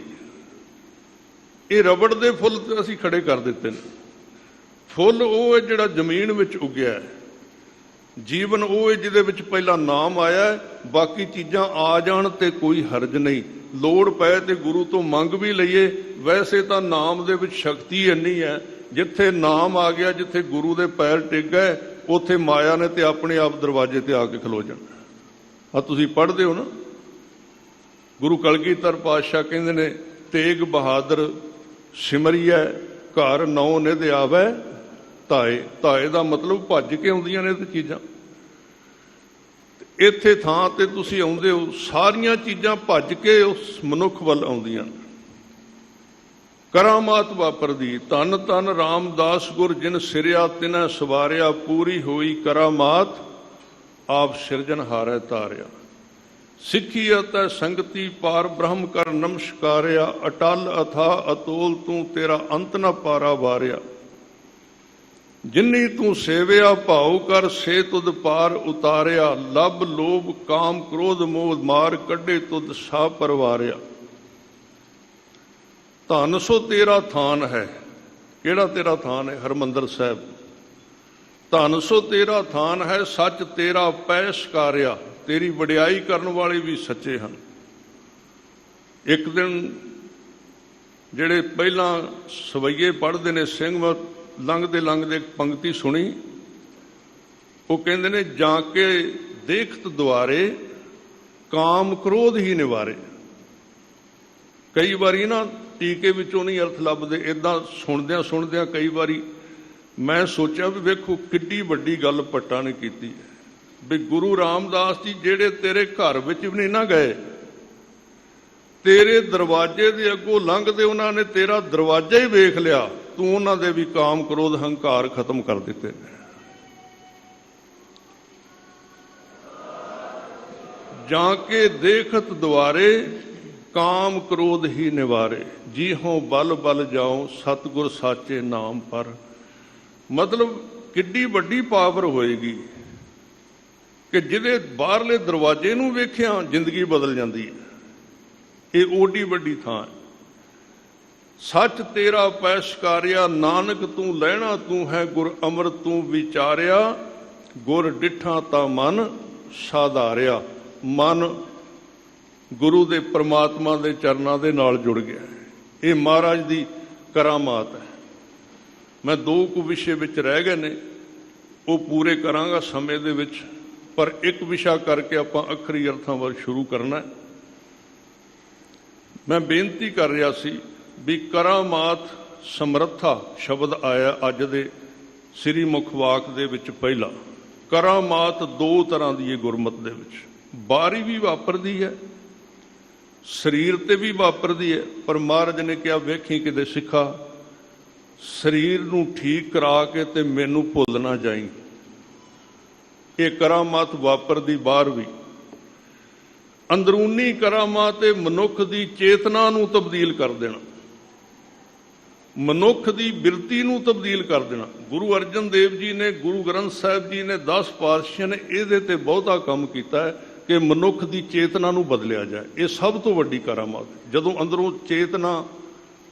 ਇਹ ਰਬੜ ਦੇ ਫੁੱਲ ਅਸੀਂ ਖੜੇ ਕਰ ਦਿੱਤੇ ਨੇ। ਫੁੱਲ ਉਹ ਹੈ ਜਿਹੜਾ ਜ਼ਮੀਨ ਵਿੱਚ ਉੱਗਿਆ ਹੈ। ਜੀਵਨ ਉਹ ਹੈ ਜਿਹਦੇ ਵਿੱਚ ਪਹਿਲਾਂ ਨਾਮ ਆਇਆ ਹੈ। ਬਾਕੀ ਚੀਜ਼ਾਂ ਆ ਜਾਣ ਤੇ ਕੋਈ ਹਰਜ ਨਹੀਂ। ਲੋੜ ਪਏ ਤੇ ਗੁਰੂ ਤੋਂ ਮੰਗ ਵੀ ਲਈਏ। ਵੈਸੇ ਤਾਂ ਨਾਮ ਦੇ ਵਿੱਚ ਸ਼ਕਤੀ ਇੰਨੀ ਹੈ, ਜਿੱਥੇ ਨਾਮ ਆ ਗਿਆ, ਜਿੱਥੇ ਗੁਰੂ ਦੇ ਪੈਰ ਟਿਕ ਗਏ, ਉੱਥੇ ਮਾਇਆ ਨੇ ਤੇ ਆਪਣੇ ਆਪ ਦਰਵਾਜ਼ੇ ਤੇ ਆ ਕੇ ਖਲੋ ਜਾਣਾ। ਆ ਤੁਸੀਂ ਪੜ੍ਹਦੇ ਹੋ ਨਾ, ਗੁਰੂ ਕਲਗੀਧਰ ਪਾਤਸ਼ਾਹ ਕਹਿੰਦੇ ਨੇ, ਤੇਗ ਬਹਾਦਰ ਸਿਮਰਿਐ ਘਰ ਨੌ ਨਿਧ ਆਵੈ ਧਾਏ। ਧਾਏ ਦਾ ਮਤਲਬ ਭੱਜ ਕੇ ਆਉਂਦੀਆਂ ਨੇ ਤੇ ਚੀਜ਼ਾਂ। ਇੱਥੇ ਥਾਂ ਤੇ ਤੁਸੀਂ ਆਉਂਦੇ ਹੋ, ਸਾਰੀਆਂ ਚੀਜ਼ਾਂ ਭੱਜ ਕੇ ਉਸ ਮਨੁੱਖ ਵੱਲ ਆਉਂਦੀਆਂ। ਕਰਾਮਾਤ ਵਾਪਰਦੀ। ਧੰਨ ਧੰਨ ਰਾਮਦਾਸ ਗੁਰ ਜਿਨ ਸਿਰਿਆ ਤਿਨੈ ਸਵਾਰਿਆ। ਪੂਰੀ ਹੋਈ ਕਰਾਮਾਤ ਆਪ ਸਿਰਜਣਹਾਰੈ ਤਾਰਿਆ। ਸਿੱਖੀ ਅਤੇ ਸੰਗਤੀ ਪਾਰ ਬ੍ਰਹਮ ਕਰ ਨਮਸਕਾਰਿਆ। ਅਟਲ ਅਥਾ ਅਤੋਲ ਤੂੰ ਤੇਰਾ ਅੰਤ ਨ ਪਾਰਾ ਵਾਰਿਆ। ਜਿਨੀ ਤੂੰ ਸੇਵਿਆ ਭਾਉ ਕਰ ਸੇ ਤੁਧ ਪਾਰ ਉਤਾਰਿਆ। ਲੱਭ ਲੋਭ ਕਾਮ ਕ੍ਰੋਧ ਮੋਹ ਮਾਰ ਕੱਢੇ ਤੁਧ ਸਾ ਪਰਵਾਰਿਆ। ਧੰਨ ਸੋ ਤੇਰਾ ਥਾਨ ਹੈ। ਕਿਹੜਾ ਤੇਰਾ ਥਾਨ ਹੈ? ਹਰਿਮੰਦਰ ਸਾਹਿਬ। ਧੰਨ ਸੋ ਤੇਰਾ ਥਾਨ ਹੈ, ਸੱਚ ਤੇਰਾ ਪੈ ਸਕਾਰਿਆ। ਤੇਰੀ ਵਡਿਆਈ ਕਰਨ ਵਾਲੇ ਵੀ ਸੱਚੇ ਹਨ। ਇੱਕ ਦਿਨ ਜਿਹੜੇ ਪਹਿਲਾਂ ਸਵਈਏ ਪੜ੍ਹਦੇ ਨੇ ਸਿੰਘ, ਲੰਘਦੇ ਲੰਘਦੇ ਪੰਕਤੀ ਸੁਣੀ। ਉਹ ਕਹਿੰਦੇ ਨੇ, ਜਾਂ ਕੇ ਦੇਖਤ ਦੁਆਰੇ ਕਾਮ ਕ੍ਰੋਧ ਹੀ ਨਿਵਾਰੇ। ਕਈ ਵਾਰੀ ਨਾ ਟੀਕੇ ਵਿੱਚੋਂ ਨਹੀਂ ਅਰਥ ਲੱਭਦੇ। ਇੱਦਾਂ ਸੁਣਦਿਆਂ ਸੁਣਦਿਆਂ ਕਈ ਵਾਰੀ ਮੈਂ ਸੋਚਿਆ ਵੀ ਵੇਖੋ ਕਿੱਡੀ ਵੱਡੀ ਗੱਲ ਭੱਟਾਂ ਨੇ ਕੀਤੀ ਹੈ ਵੀ ਗੁਰੂ ਰਾਮਦਾਸ ਜੀ ਜਿਹੜੇ ਤੇਰੇ ਘਰ ਵਿੱਚ ਵੀ ਨਹੀਂ ਨਾ ਗਏ, ਤੇਰੇ ਦਰਵਾਜ਼ੇ ਦੇ ਅੱਗੋਂ ਲੰਘਦੇ ਉਹਨਾਂ ਨੇ ਤੇਰਾ ਦਰਵਾਜ਼ਾ ਹੀ ਵੇਖ ਲਿਆ। ਤੂੰ ਉਹਨਾਂ ਦੇ ਵੀ ਕਾਮ ਕ੍ਰੋਧ ਹੰਕਾਰ ਖਤਮ ਕਰ ਦਿੱਤੇ। ਜਾਂ ਕੇ ਦੇਖਤ ਦੁਆਰੇ ਕਾਮ ਕ੍ਰੋਧ ਹੀ ਨਿਵਾਰੇ। ਜੀ ਹੋਂ ਬਲ ਬਲ ਜਾਓ ਸਤਿਗੁਰ ਸਾਚੇ ਨਾਮ ਪਰ। ਮਤਲਬ ਕਿੱਡੀ ਵੱਡੀ ਪਾਵਰ ਹੋਏਗੀ ਕਿ ਜਿਹਦੇ ਬਾਹਰਲੇ ਦਰਵਾਜ਼ੇ ਨੂੰ ਵੇਖਿਆ ਜ਼ਿੰਦਗੀ ਬਦਲ ਜਾਂਦੀ ਹੈ। ਇਹ ਓਡੀ ਵੱਡੀ ਥਾਂ ਹੈ। ਸੱਚ ਤੇਰਾ ਪੈ ਸਕਾਰਿਆ। ਨਾਨਕ ਤੂੰ ਲੈਣਾ ਤੂੰ ਹੈ ਗੁਰ ਅੰਮ੍ਰਿਤ ਤੂੰ ਵਿਚਾਰਿਆ। ਗੁਰ ਡਿਠਾ ਤਾਂ ਮਨ ਸਾਧਾਰਿਆ। ਮਨ ਗੁਰੂ ਦੇ ਪ੍ਰਮਾਤਮਾ ਦੇ ਚਰਨਾਂ ਦੇ ਨਾਲ ਜੁੜ ਗਿਆ। ਇਹ ਮਹਾਰਾਜ ਦੀ ਕਰਾਮਾਤ ਹੈ। ਮੈਂ 2 ਕੁ ਵਿਸ਼ੇ ਵਿੱਚ ਰਹਿ ਗਏ ਨੇ, ਉਹ ਪੂਰੇ ਕਰਾਂਗਾ ਸਮੇਂ ਦੇ ਵਿੱਚ। ਪਰ ਇੱਕ ਵਿਸ਼ਾ ਕਰਕੇ ਆਪਾਂ ਅੱਖਰੀ ਅਰਥਾਂ ਵੱਲ ਸ਼ੁਰੂ ਕਰਨਾ। ਮੈਂ ਬੇਨਤੀ ਕਰ ਰਿਹਾ ਸੀ ਵੀ ਕਰਾਮਾਤ ਸਮਰੱਥਾ ਸ਼ਬਦ ਆਇਆ ਅੱਜ ਦੇ ਸ੍ਰੀ ਮੁਖ ਵਾਕ ਦੇ ਵਿੱਚ। ਪਹਿਲਾ ਕਰਾਮਾਤ 2 ਤਰ੍ਹਾਂ ਦੀ ਹੈ ਗੁਰਮਤਿ ਦੇ ਵਿੱਚ। ਬਾਹਰੀ ਵੀ ਵਾਪਰਦੀ ਹੈ, ਸਰੀਰ ਤੇ ਵੀ ਵਾਪਰਦੀ ਹੈ। ਪਰ ਮਹਾਰਾਜ ਨੇ ਕਿਹਾ, ਵੇਖੀ ਕਿਤੇ ਸਿੱਖਾ, ਸਰੀਰ ਨੂੰ ਠੀਕ ਕਰਾ ਕੇ ਤੇ ਮੈਨੂੰ ਭੁੱਲ ਨਾ ਜਾਈਂ। ਇਹ ਕਰਾਮਾਤ ਵਾਪਰਦੀ ਬਾਹਰ ਵੀ। ਅੰਦਰੂਨੀ ਕਰਾਮਾਤ ਇਹ ਮਨੁੱਖ ਦੀ ਚੇਤਨਾ ਨੂੰ ਤਬਦੀਲ ਕਰ ਦੇਣਾ, ਮਨੁੱਖ ਦੀ ਬਿਰਤੀ ਨੂੰ ਤਬਦੀਲ ਕਰ ਦੇਣਾ। ਗੁਰੂ ਅਰਜਨ ਦੇਵ ਜੀ ਨੇ, ਗੁਰੂ ਗ੍ਰੰਥ ਸਾਹਿਬ ਜੀ ਨੇ, 10 ਪਾਤਸ਼ਾਹ ਨੇ ਇਹਦੇ ਤੇ ਬਹੁਤਾ ਕੰਮ ਕੀਤਾ ਹੈ ਕਿ ਮਨੁੱਖ ਦੀ ਚੇਤਨਾ ਨੂੰ ਬਦਲਿਆ ਜਾਏ। ਇਹ ਸਭ ਤੋਂ ਵੱਡੀ ਕਰਾਮਾਤ। ਜਦੋਂ ਅੰਦਰੋਂ ਚੇਤਨਾ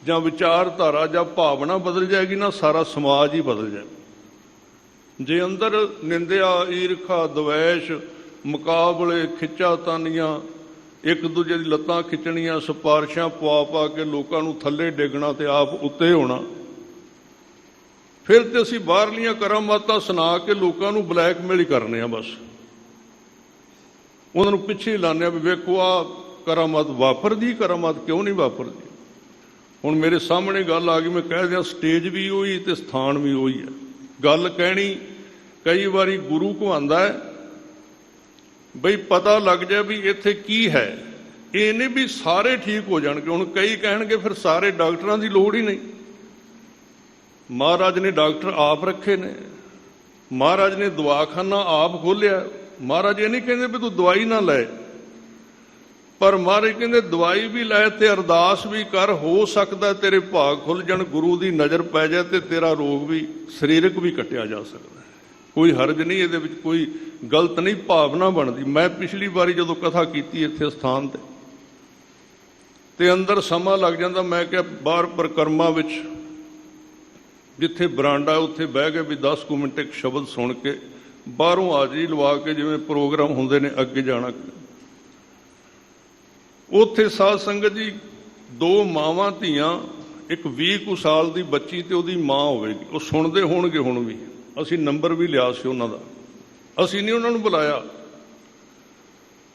ਜਾਂ ਵਿਚਾਰਧਾਰਾ ਜਾਂ ਭਾਵਨਾ ਬਦਲ ਜਾਏਗੀ ਨਾ, ਸਾਰਾ ਸਮਾਜ ਹੀ ਬਦਲ ਜਾਏ। ਜੇ ਅੰਦਰ ਨਿੰਦਿਆ, ਈਰਖਾ, ਦਵੈਸ਼, ਮੁਕਾਬਲੇ, ਖਿੱਚਾਤਾਨੀਆਂ, ਇੱਕ ਦੂਜੇ ਦੀ ਲੱਤਾਂ ਖਿੱਚਣੀਆਂ, ਸਿਫਾਰਿਸ਼ਾਂ ਪਵਾ ਪਾ ਕੇ ਲੋਕਾਂ ਨੂੰ ਥੱਲੇ ਡਿੱਗਣਾ ਤੇ ਆਪ ਉੱਤੇ ਹੋਣਾ, ਫਿਰ ਤੇ ਅਸੀਂ ਬਾਹਰਲੀਆਂ ਕਰਾਮਾਤਾਂ ਸੁਣਾ ਕੇ ਲੋਕਾਂ ਨੂੰ ਬਲੈਕਮੇਲ ਹੀ ਕਰਨੇ ਆ। ਬਸ ਉਹਨਾਂ ਨੂੰ ਪਿੱਛੇ ਲਾਉਂਦੇ ਆ ਵੀ ਵੇਖੋ ਆ ਕਰਾਮਾਤ ਵਾਪਰਦੀ, ਕਰਾਮਾਤ ਕਿਉਂ ਨਹੀਂ ਵਾਪਰਦੀ। ਹੁਣ ਮੇਰੇ ਸਾਹਮਣੇ ਗੱਲ ਆ ਗਈ, ਮੈਂ ਕਹਿ ਦਿਆਂ ਸਟੇਜ ਵੀ ਉਹੀ ਤੇ ਸਥਾਨ ਵੀ ਉਹੀ ਹੈ। ਗੱਲ ਕਹਿਣੀ ਕਈ ਵਾਰੀ ਗੁਰੂ ਕੋ ਆਉਂਦਾ ਹੈ ਬਈ ਪਤਾ ਲੱਗ ਜਾਏ ਵੀ ਇੱਥੇ ਕੀ ਹੈ। ਇਹ ਨਹੀਂ ਵੀ ਸਾਰੇ ਠੀਕ ਹੋ ਜਾਣਗੇ। ਹੁਣ ਕਈ ਕਹਿਣਗੇ ਫਿਰ ਸਾਰੇ ਡਾਕਟਰਾਂ ਦੀ ਲੋੜ ਹੀ ਨਹੀਂ। ਮਹਾਰਾਜ ਨੇ ਡਾਕਟਰ ਆਪ ਰੱਖੇ ਨੇ, ਮਹਾਰਾਜ ਨੇ ਦਵਾਖਾਨਾ ਆਪ ਖੋਲ੍ਹਿਆ। ਮਹਾਰਾਜ ਇਹ ਨਹੀਂ ਕਹਿੰਦੇ ਵੀ ਤੂੰ ਦਵਾਈ ਨਾ ਲੈ, ਪਰ ਮਹਾਰਾਜ ਕਹਿੰਦੇ ਦਵਾਈ ਵੀ ਲੈ ਤੇ ਅਰਦਾਸ ਵੀ ਕਰ, ਹੋ ਸਕਦਾ ਤੇਰੇ ਭਾਗ ਖੁੱਲ ਜਾਣ, ਗੁਰੂ ਦੀ ਨਜ਼ਰ ਪੈ ਜਾਏ ਤੇ ਤੇਰਾ ਰੋਗ ਵੀ ਸਰੀਰਕ ਵੀ ਕੱਟਿਆ ਜਾ ਸਕਦਾ। ਕੋਈ ਹਰਜ ਨਹੀਂ ਇਹਦੇ ਵਿੱਚ, ਕੋਈ ਗਲਤ ਨਹੀਂ, ਭਾਵਨਾ ਬਣਦੀ। ਮੈਂ ਪਿਛਲੀ ਵਾਰੀ ਜਦੋਂ ਕਥਾ ਕੀਤੀ ਇੱਥੇ ਸਥਾਨ ਤੇ ਅੰਦਰ ਸਮਾਂ ਲੱਗ ਜਾਂਦਾ, ਮੈਂ ਕਿਹਾ ਬਾਹਰ ਪਰਿਕਰਮਾ ਵਿੱਚ ਜਿੱਥੇ ਬਰਾਂਡਾ ਉੱਥੇ ਬਹਿ ਕੇ ਵੀ 10 ਕੁ ਮਿੰਟ ਇੱਕ ਸ਼ਬਦ ਸੁਣ ਕੇ ਬਾਹਰੋਂ ਹਾਜ਼ਰੀ ਲਵਾ ਕੇ, ਜਿਵੇਂ ਪ੍ਰੋਗਰਾਮ ਹੁੰਦੇ ਨੇ ਅੱਗੇ ਜਾਣਾ। ਉੱਥੇ ਸਾਧ ਸੰਗਤ ਜੀ 2 ਮਾਵਾਂ ਧੀਆਂ, ਇੱਕ 20 ਕੁ ਸਾਲ ਦੀ ਬੱਚੀ ਤੇ ਉਹਦੀ ਮਾਂ ਹੋਵੇਗੀ। ਉਹ ਸੁਣਦੇ ਹੋਣਗੇ ਹੁਣ ਵੀ, ਅਸੀਂ ਨੰਬਰ ਵੀ ਲਿਆ ਸੀ ਉਹਨਾਂ ਦਾ, ਅਸੀਂ ਨਹੀਂ ਉਹਨਾਂ ਨੂੰ ਬੁਲਾਇਆ।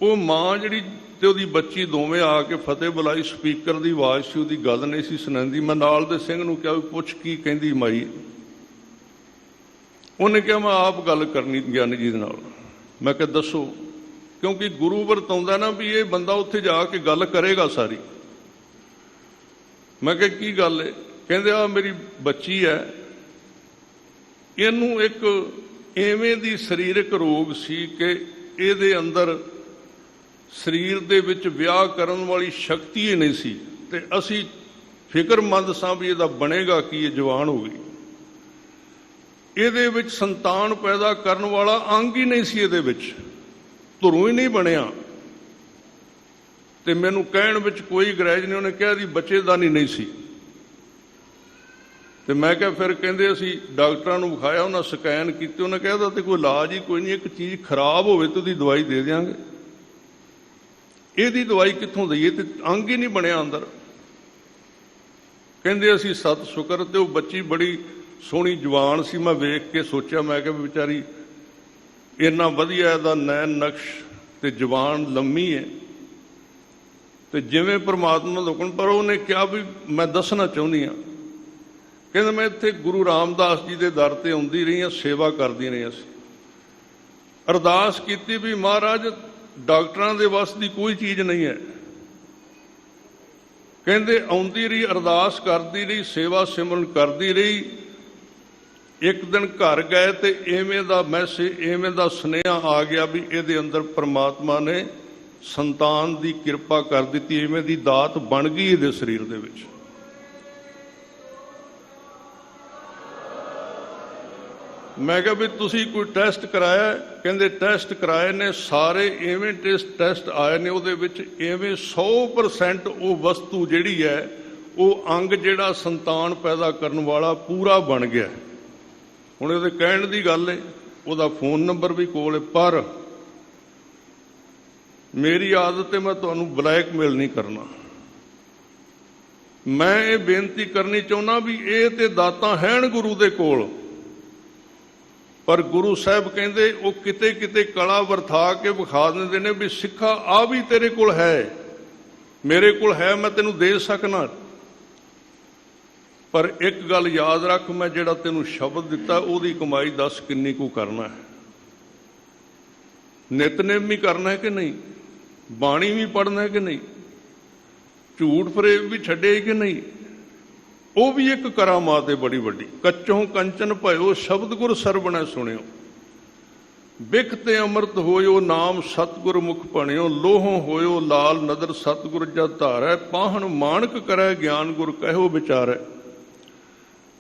ਉਹ ਮਾਂ ਜਿਹੜੀ ਤੇ ਉਹਦੀ ਬੱਚੀ ਦੋਵੇਂ ਆ ਕੇ ਫਤਿਹ ਬੁਲਾਈ, ਸਪੀਕਰ ਦੀ ਆਵਾਜ਼ ਸੀ, ਉਹਦੀ ਗੱਲ ਨਹੀਂ ਸੀ ਸੁਣਾਉਂਦੀ। ਮੈਂ ਨਾਲ ਦੇ ਸਿੰਘ ਨੂੰ ਕਿਹਾ ਵੀ ਪੁੱਛ ਕੀ ਕਹਿੰਦੀ ਮਾਈ। ਉਹਨੇ ਕਿਹਾ ਮੈਂ ਆਪ ਗੱਲ ਕਰਨੀ ਗਿਆਨੀ ਜੀ ਦੇ ਨਾਲ। ਮੈਂ ਕਿਹਾ ਦੱਸੋ, ਕਿਉਂਕਿ ਗੁਰੂ ਵਰਤਾਉਂਦਾ ਨਾ ਵੀ ਇਹ ਬੰਦਾ ਉੱਥੇ ਜਾ ਕੇ ਗੱਲ ਕਰੇਗਾ ਸਾਰੀ। ਮੈਂ ਕਿਹਾ ਕੀ ਗੱਲ ਹੈ? ਕਹਿੰਦੇ ਆ ਮੇਰੀ ਬੱਚੀ ਹੈ, ਇਹਨੂੰ ਇੱਕ ਐਵੇਂ ਦੀ ਸਰੀਰਕ ਰੋਗ ਸੀ ਕਿ ਇਹਦੇ ਅੰਦਰ ਸਰੀਰ ਦੇ ਵਿੱਚ ਵਿਆਹ ਕਰਨ ਵਾਲੀ ਸ਼ਕਤੀ ਹੀ ਨਹੀਂ ਸੀ, ਤੇ ਅਸੀਂ ਫਿਕਰਮੰਦ ਸਾਂ ਵੀ ਇਹਦਾ ਬਣੇਗਾ ਕੀ, ਇਹ ਜਵਾਨ ਹੋ ਗਈ। ਇਹਦੇ ਵਿੱਚ ਸੰਤਾਨ ਪੈਦਾ ਕਰਨ ਵਾਲਾ ਅੰਗ ਹੀ ਨਹੀਂ ਸੀ, ਇਹਦੇ ਵਿੱਚ ਧੁਰੋਂ ਹੀ ਨਹੀਂ ਬਣਿਆ। ਤੇ ਮੈਨੂੰ ਕਹਿਣ ਵਿੱਚ ਕੋਈ ਗਰੈਜ ਨਹੀਂ, ਉਹਨੇ ਕਿਹਾ ਜੀ ਬੱਚੇਦਾਨੀ ਨਹੀਂ ਸੀ। ਤੇ ਮੈਂ ਕਿਹਾ ਫਿਰ ਕਹਿੰਦੇ ਅਸੀਂ ਡਾਕਟਰਾਂ ਨੂੰ ਵਿਖਾਇਆ, ਉਹਨਾਂ ਸਕੈਨ ਕੀਤੇ, ਉਹਨੇ ਕਿਹਾ ਇਹਦਾ ਤੇ ਕੋਈ ਇਲਾਜ ਹੀ ਕੋਈ ਨਹੀਂ, ਇੱਕ ਚੀਜ਼ ਖਰਾਬ ਹੋਵੇ ਤੇ ਉਹਦੀ ਦਵਾਈ ਦੇ ਦਿਆਂਗੇ, ਇਹਦੀ ਦਵਾਈ ਕਿੱਥੋਂ ਦਈਏ, ਤੇ ਅੰਗ ਹੀ ਨਹੀਂ ਬਣਿਆ ਅੰਦਰ। ਕਹਿੰਦੇ ਅਸੀਂ ਸਤ ਸ਼ੁਕਰ। ਤੇ ਉਹ ਬੱਚੀ ਬੜੀ ਸੋਹਣੀ ਜਵਾਨ ਸੀ, ਮੈਂ ਵੇਖ ਕੇ ਸੋਚਿਆ, ਮੈਂ ਕਿਹਾ ਵਿਚਾਰੀ ਇੰਨਾ ਵਧੀਆ ਇਹਦਾ ਨੈਣ ਨਕਸ਼ ਤੇ ਜਵਾਨ ਲੰਮੀ ਹੈ, ਤੇ ਜਿਵੇਂ ਪ੍ਰਮਾਤਮਾ ਦਾ ਹੁਕਮ। ਪਰ ਉਹਨੇ ਕਿਹਾ ਵੀ ਮੈਂ ਦੱਸਣਾ ਚਾਹੁੰਦੀ ਹਾਂ, ਕਹਿੰਦੇ ਮੈਂ ਇੱਥੇ ਗੁਰੂ ਰਾਮਦਾਸ ਜੀ ਦੇ ਦਰ ਤੇ ਆਉਂਦੀ ਰਹੀ ਹਾਂ, ਸੇਵਾ ਕਰਦੀ ਰਹੀ। ਅਸੀਂ ਅਰਦਾਸ ਕੀਤੀ ਵੀ ਮਹਾਰਾਜ ਡਾਕਟਰਾਂ ਦੇ ਵੱਸ ਦੀ ਕੋਈ ਚੀਜ਼ ਨਹੀਂ ਹੈ। ਕਹਿੰਦੇ ਆਉਂਦੀ ਰਹੀ, ਅਰਦਾਸ ਕਰਦੀ ਰਹੀ, ਸੇਵਾ ਸਿਮਰਨ ਕਰਦੀ ਰਹੀ। ਇੱਕ ਦਿਨ ਘਰ ਗਏ ਤੇ ਐਵੇਂ ਦਾ ਮੈਸੇਜ, ਐਵੇਂ ਦਾ ਸੁਨੇਹਾ ਆ ਗਿਆ ਵੀ ਇਹਦੇ ਅੰਦਰ ਪ੍ਰਮਾਤਮਾ ਨੇ ਸੰਤਾਨ ਦੀ ਕਿਰਪਾ ਕਰ ਦਿੱਤੀ, ਐਵੇਂ ਦੀ ਦਾਤ ਬਣ ਗਈ ਇਹਦੇ ਸਰੀਰ ਦੇ ਵਿੱਚ। ਮੈਂ ਕਿਹਾ ਵੀ ਤੁਸੀਂ ਕੋਈ ਟੈਸਟ ਕਰਾਇਆ? ਕਹਿੰਦੇ ਟੈਸਟ ਕਰਾਏ ਨੇ ਸਾਰੇ, ਐਵੇਂ ਟੈਸਟ ਆਏ ਨੇ, ਉਹਦੇ ਵਿੱਚ ਐਵੇਂ 100% ਉਹ ਵਸਤੂ ਜਿਹੜੀ ਹੈ, ਉਹ ਅੰਗ ਜਿਹੜਾ ਸੰਤਾਨ ਪੈਦਾ ਕਰਨ ਵਾਲਾ ਪੂਰਾ ਬਣ ਗਿਆ। ਹੁਣ ਇਹਦੇ ਕਹਿਣ ਦੀ ਗੱਲ ਹੈ, ਉਹਦਾ ਫੋਨ ਨੰਬਰ ਵੀ ਕੋਲ ਹੈ, ਪਰ ਮੇਰੀ ਆਦਤ ਹੈ ਮੈਂ ਤੁਹਾਨੂੰ ਬਲੈਕਮੇਲ ਨਹੀਂ ਕਰਨਾ। ਮੈਂ ਇਹ ਬੇਨਤੀ ਕਰਨੀ ਚਾਹੁੰਦਾ ਵੀ ਇਹ ਤੇ ਦਾਤਾਂ ਹੈਣ ਗੁਰੂ ਦੇ ਕੋਲ, ਪਰ ਗੁਰੂ ਸਾਹਿਬ ਕਹਿੰਦੇ ਉਹ ਕਿਤੇ ਕਿਤੇ ਕਲਾ ਵਰਤਾ ਕੇ ਵਿਖਾ ਦਿੰਦੇ ਨੇ ਵੀ ਸਿੱਖਾ ਆ ਵੀ ਤੇਰੇ ਕੋਲ ਹੈ, ਮੇਰੇ ਕੋਲ ਹੈ, ਮੈਂ ਤੈਨੂੰ ਦੇ ਸਕਣਾ। ਪਰ ਇੱਕ ਗੱਲ ਯਾਦ ਰੱਖ, ਮੈਂ ਜਿਹੜਾ ਤੈਨੂੰ ਸ਼ਬਦ ਦਿੱਤਾ ਉਹਦੀ ਕਮਾਈ ਦੱਸ ਕਿੰਨੀ ਕੁ ਕਰਨਾ ਹੈ। ਨਿਤਨੇਮ ਵੀ ਕਰਨਾ ਹੈ ਕਿ ਨਹੀਂ, ਬਾਣੀ ਵੀ ਪੜ੍ਹਨਾ ਹੈ ਕਿ ਨਹੀਂ, ਝੂਠ ਫਰੇਬ ਵੀ ਛੱਡੇ ਕਿ ਨਹੀਂ, ਉਹ ਵੀ ਇੱਕ ਕਰਾਮਾਤ ਹੈ ਬੜੀ ਵੱਡੀ। ਕੱਚੋਂ ਕੰਚਨ ਭਇਓ ਸ਼ਬਦ ਗੁਰ ਸਰਵਣੈ ਸੁਣਿਓ, ਬਿਖ ਤੇ ਅੰਮ੍ਰਿਤ ਹੋਇਓ ਨਾਮ ਸਤਿਗੁਰ ਮੁਖ ਭਣਿਓ, ਲੋਹੋਂ ਹੋਇਓ ਲਾਲ ਨਦਰ ਸਤਿਗੁਰ ਜਦ ਧਾਰੈ, ਪਾਹਣ ਮਾਣਕ ਕਰੈ ਗਿਆਨ ਗੁਰ ਕਹਿਓ ਵਿਚਾਰੈ,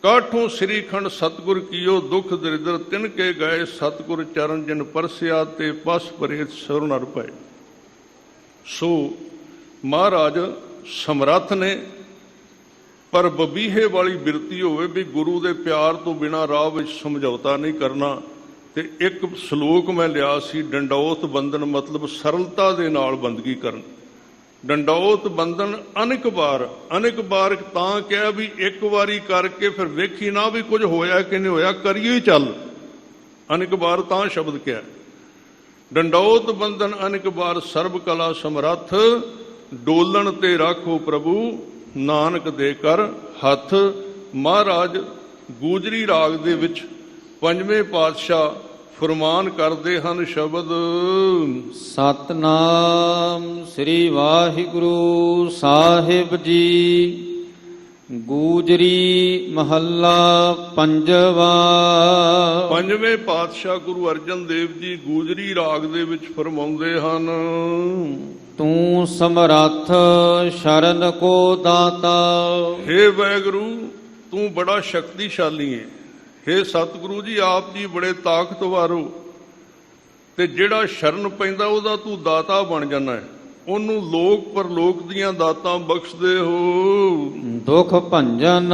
ਕਾਠੋਂ ਸ੍ਰੀਖੰਡ ਸਤਿਗੁਰ ਕੀਓ, ਦੁਖ ਦਰਿਦਰ ਤਿਨ ਕੇ ਗਏ, ਸਤਿਗੁਰ ਚਰਨ ਜਿਨ ਪਰਸਿਆ, ਤੇ ਪਸ ਪਰੇਤ ਸੁਰ ਨਰ ਪਏ। ਸੋ ਮਹਾਰਾਜ ਸਮਰੱਥ ਨੇ, ਪਰ ਬਬੀਹੇ ਵਾਲੀ ਬਿਰਤੀ ਹੋਵੇ ਵੀ ਗੁਰੂ ਦੇ ਪਿਆਰ ਤੋਂ ਬਿਨਾਂ ਰਾਹ ਵਿੱਚ ਸਮਝੌਤਾ ਨਹੀਂ ਕਰਨਾ। ਤੇ ਇੱਕ ਸ਼ਲੋਕ ਮੈਂ ਲਿਆ ਸੀ, ਡੰਡੌਤ ਬੰਧਨ ਮਤਲਬ ਸਰਲਤਾ ਦੇ ਨਾਲ ਬੰਦਗੀ ਕਰਨ। ਡੰਡੌਤ ਬੰਧਨ ਅਨੇਕ ਵਾਰ ਤਾਂ ਕਿਹਾ ਵੀ ਇੱਕ ਵਾਰੀ ਕਰਕੇ ਫਿਰ ਵੇਖੀ ਨਾ ਵੀ ਕੁਝ ਹੋਇਆ ਕਿ ਨਹੀਂ ਹੋਇਆ, ਕਰੀਏ ਹੀ ਚੱਲ। ਅਨੇਕ ਵਾਰ ਤਾਂ ਸ਼ਬਦ ਕਿਹਾ, ਡੰਡੌਤ ਬੰਧਨ ਅਨੇਕ ਵਾਰ ਸਰਬ ਕਲਾ ਸਮਰੱਥ, ਡੋਲਣ ਤੇ ਰਾਖੋ ਪ੍ਰਭੂ ਨਾਨਕ ਦੇ ਕਰ ਹੱਥ। ਮਹਾਰਾਜ ਗੂਜਰੀ ਰਾਗ ਦੇ ਵਿੱਚ ਪੰਜਵੇਂ ਪਾਤਸ਼ਾਹ ਫਰਮਾਨ ਕਰਦੇ ਹਨ ਸ਼ਬਦ, ਸਤਨਾਮ ਸ੍ਰੀ ਵਾਹਿਗੁਰੂ ਸਾਹਿਬ ਜੀ। ਗੂਜਰੀ ਮਹੱਲਾ ਪੰਜਵਾ। ਪੰਜਵੇਂ ਪਾਤਸ਼ਾਹ ਗੁਰੂ ਅਰਜਨ ਦੇਵ ਜੀ ਗੂਜਰੀ ਰਾਗ ਦੇ ਵਿੱਚ ਫਰਮਾਉਂਦੇ ਹਨ, ਤੂੰ ਸਮਰੱਥ ਸ਼ਰਨ ਕੋ ਦਾਤਾ। हे ਵਾਹਿਗੁਰੂ ਤੂੰ ਬੜਾ ਸ਼ਕਤੀਸ਼ਾਲੀ ਹੈ। हे ਸਤਿਗੁਰੂ ਜੀ ਆਪ ਜੀ ਬੜੇ ਤਾਕਤਵਰ ਹੋ, ਤੇ ਜਿਹੜਾ ਸ਼ਰਨ ਪੈਂਦਾ ਉਹਦਾ ਤੂੰ ਦਾਤਾ ਬਣ ਜਾਂਦਾ ਹੈ, ਉਹਨੂੰ ਲੋਕ ਪਰਲੋਕ ਦੀਆਂ ਦਾਤਾਂ ਬਖਸ਼ਦੇ ਹੋ। ਦੁਖ ਭੰਜਨ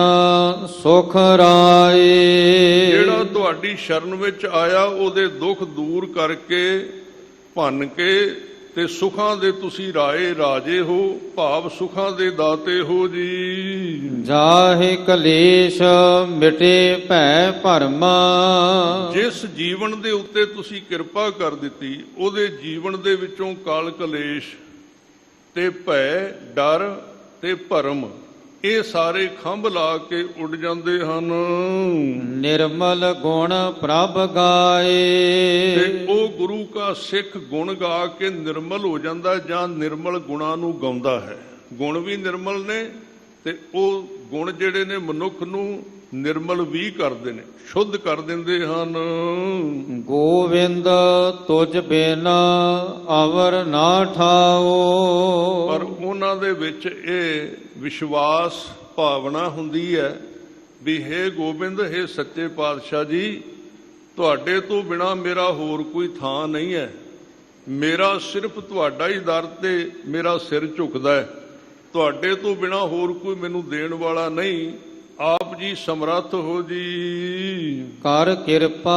ਸੁਖ ਰਾਏ। ਜਿਹੜਾ ਤੁਹਾਡੀ ਸ਼ਰਨ ਵਿੱਚ ਆਇਆ ਉਹਦੇ ਦੁੱਖ ਦੂਰ ਕਰਕੇ ਭੰਨ ਕੇ ਤੇ ਸੁਖਾਂ ਦੇ ਤੁਸੀਂ ਰਾਏ ਰਾਜੇ ਹੋ, ਭਾਵ ਸੁਖਾਂ ਦੇ ਦਾਤੇ ਹੋ ਜੀ। ਜਾਹੇ ਕਲੇਸ਼ ਮਿਟੇ ਭੈ ਭਰਮ। ਜਿਸ ਜੀਵਨ ਦੇ ਉੱਤੇ ਤੁਸੀਂ ਕਿਰਪਾ ਕਰ ਦਿੱਤੀ ਉਹਦੇ ਜੀਵਨ ਦੇ ਵਿੱਚੋਂ ਕਾਲ ਕਲੇਸ਼ ਤੇ ਭੈ ਡਰ ਤੇ ਭਰਮ ਇਹ ਸਾਰੇ ਖੰਭ ਲਾ ਕੇ ਉੱਡ ਜਾਂਦੇ ਹਨ। ਨਿਰਮਲ ਗੁਣ ਪ੍ਰਭ ਗਾਏ। ਤੇ ਉਹ ਗੁਰੂ ਕਾ ਸਿੱਖ ਗੁਣ ਗਾ ਕੇ ਨਿਰਮਲ ਹੋ ਜਾਂਦਾ, ਜਾਂ ਨਿਰਮਲ ਗੁਣਾਂ ਨੂੰ ਗਾਉਂਦਾ ਹੈ। ਗੁਣ ਵੀ ਨਿਰਮਲ ਨੇ ਤੇ ਉਹ ਗੁਣ ਜਿਹੜੇ ਨੇ ਮਨੁੱਖ ਨੂੰ ਨਿਰਮਲ ਵੀ ਕਰਦੇ ਨੇ, ਸ਼ੁੱਧ ਕਰ ਦਿੰਦੇ ਹਨ। ਗੋਵਿੰਦ ਤੁਝ ਬਿਨ ਅਵਰ ਨਾ ਠਾਓ। ਪਰ ਉਹਨਾਂ ਦੇ ਵਿੱਚ ਇਹ ਵਿਸ਼ਵਾਸ ਭਾਵਨਾ ਹੁੰਦੀ ਹੈ ਵੀ हे ਗੋਬਿੰਦ, हे ਸੱਚੇ ਪਾਤਸ਼ਾਹ ਜੀ, ਤੁਹਾਡੇ ਤੋਂ ਬਿਨਾ ਮੇਰਾ ਹੋਰ ਕੋਈ ਥਾਂ ਨਹੀਂ ਹੈ। ਮੇਰਾ ਸਿਰਫ ਤੁਹਾਡਾ ਹੀ ਦਰ ਤੇ ਮੇਰਾ ਸਿਰ ਝੁਕਦਾ ਹੈ। ਤੁਹਾਡੇ ਤੋਂ ਬਿਨਾ ਹੋਰ ਕੋਈ ਮੈਨੂੰ ਦੇਣ ਵਾਲਾ ਨਹੀਂ। ਆਪ ਜੀ ਸਮਰੱਥ ਹੋ ਜੀ। ਕਰ ਕਿਰਪਾ